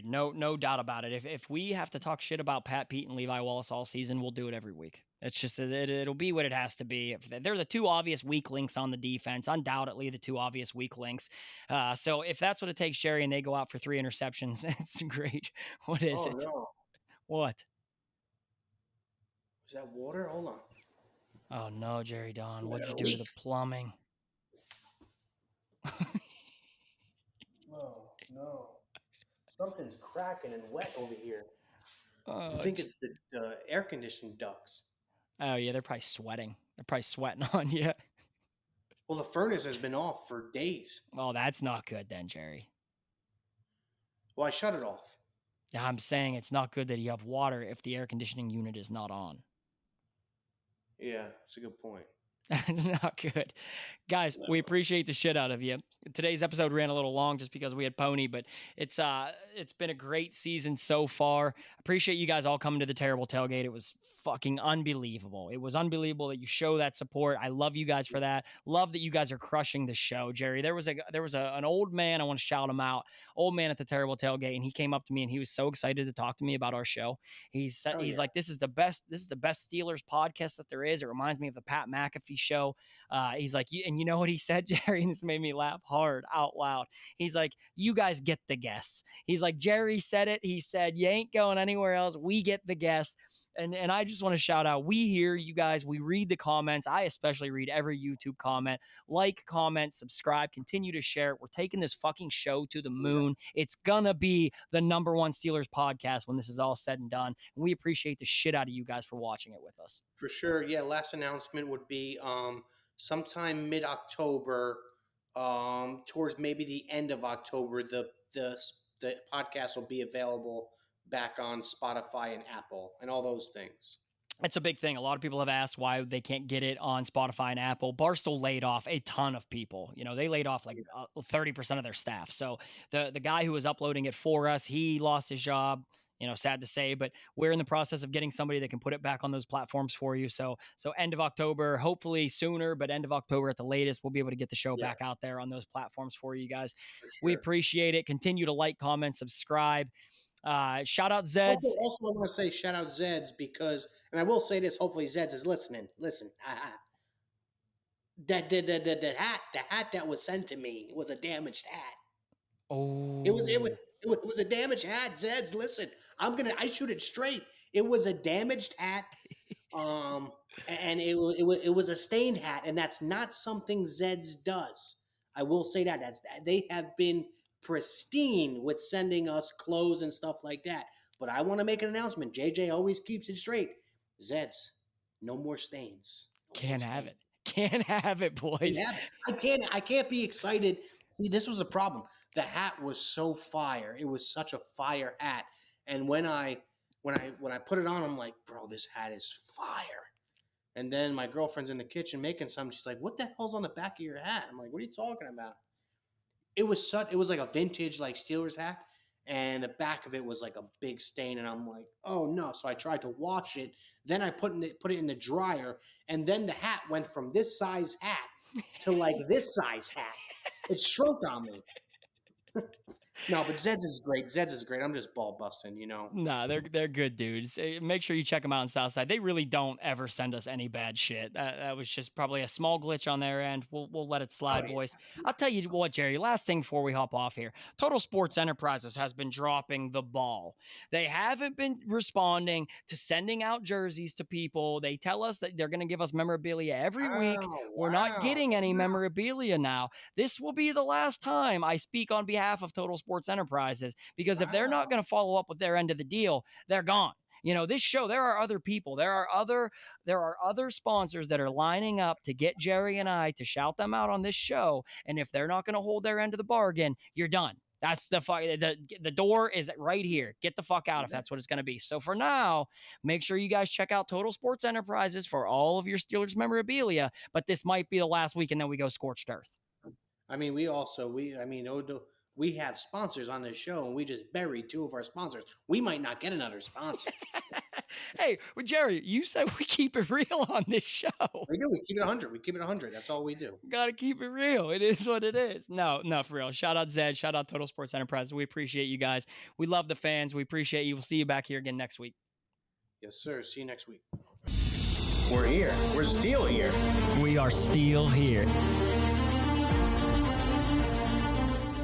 No doubt about it. If we have to talk shit about Pat Pete and Levi Wallace all season, we'll do it every week. It's just it'll be what it has to be. If they're the two obvious weak links on the defense, undoubtedly the two obvious weak links. So if that's what it takes, Jerry, and they go out for 3 interceptions, it's great. What is it? No. What? Is that water? Hold on. Oh no, Jerry Don, what'd you do to the plumbing? No. Something's cracking and wet over here. I think it's the air conditioning ducts. Oh, yeah, they're probably sweating. They're probably sweating on you. Well, the furnace has been off for days. Oh, that's not good then, Jerry. Well, I shut it off. I'm saying it's not good that you have water if the air conditioning unit is not on. Yeah, that's a good point. Not good. Guys, we appreciate the shit out of you. Today's episode ran a little long just because we had Pony, but it's been a great season so far. Appreciate you guys all coming to the Terrible Tailgate. It was fucking unbelievable. It was unbelievable that you show that support. I love you guys for that. Love that you guys are crushing the show, Jerry. There was an old man. I want to shout him out. Old man at the Terrible Tailgate, and he came up to me and he was so excited to talk to me about our show. He's like, this is the best Steelers podcast that there is. It reminds me of the Pat McAfee show. He's like, and you know what he said, Jerry? And this made me laugh hard out loud. He's like, you guys get the guests. He's like, Jerry said it. He said, you ain't going anywhere else. We get the guests. And I just want to shout out, we hear you guys. We read the comments. I especially read every YouTube comment. Like, comment, subscribe, continue to share it. We're taking this fucking show to the moon. It's going to be the #1 Steelers podcast when this is all said and done. And we appreciate the shit out of you guys for watching it with us. For sure. Yeah, last announcement would be sometime mid-October, towards maybe the end of October, the podcast will be available back on Spotify and Apple and all those things. It's a big thing. A lot of people have asked why they can't get it on Spotify and Apple. Barstool laid off a ton of people. You know, they laid off like 30% of their staff. So the guy who was uploading it for us, he lost his job. You know, sad to say, but we're in the process of getting somebody that can put it back on those platforms for you. So end of October, hopefully sooner, but end of October at the latest, we'll be able to get the show back out there on those platforms for you guys. For sure. We appreciate it. Continue to like, comment, subscribe. Shout out Zeds. Also, I want to say shout out Zeds because, and I will say this, hopefully Zeds is listening. Listen, the hat that was sent to me was a damaged hat. Oh, it was a damaged hat. Zeds, listen, I shoot it straight. It was a damaged hat, and it was a stained hat, and that's not something Zeds does. I will say that they have been pristine with sending us clothes and stuff like that. But I want to make an announcement. JJ always keeps it straight. Zeds, no more stains. Can't have it, boys. I can't be excited. See, this was the problem. The hat was so fire. It was such a fire hat. And when I put it on, I'm like, bro, this hat is fire. And then my girlfriend's in the kitchen making something. She's like, what the hell's on the back of your hat? I'm like, what are you talking about? It was like a vintage like Steelers hat, and the back of it was like a big stain, and I'm like, oh no. So I tried to wash it. Then I put it in the dryer, and then the hat went from this size hat to like this size hat. It shrunk on me. No, but Zeds is great. I'm just ball busting, you know. Nah, they're good dudes. Make sure you check them out in Southside. They really don't ever send us any bad shit. That was just probably a small glitch on their end. We'll let it slide, boys. I'll tell you what, Jerry. Last thing before we hop off here. Total Sports Enterprises has been dropping the ball. They haven't been responding to sending out jerseys to people. They tell us that they're going to give us memorabilia every week. We're not getting any memorabilia now. This will be the last time I speak on behalf of Total Sports Enterprises, because if they're not going to follow up with their end of the deal, they're gone. You know, this show, there are other people, there are other sponsors that are lining up to get Jerry and I to shout them out on this show, and if they're not going to hold their end of the bargain, you're done. That's the door is right here. Get the fuck out if that's what it's going to be. So for now, make sure you guys check out Total Sports Enterprises for all of your Steelers memorabilia, but this might be the last week and then we go scorched earth. I mean, we have sponsors on this show, and we just buried 2 of our sponsors. We might not get another sponsor. Hey, well, Jerry, you said we keep it real on this show. We do. We keep it 100. That's all we do. Got to keep it real. It is what it is. No, for real. Shout out Zed. Shout out Total Sports Enterprise. We appreciate you guys. We love the fans. We appreciate you. We'll see you back here again next week. Yes, sir. See you next week. We're here. We're still here. We are still here.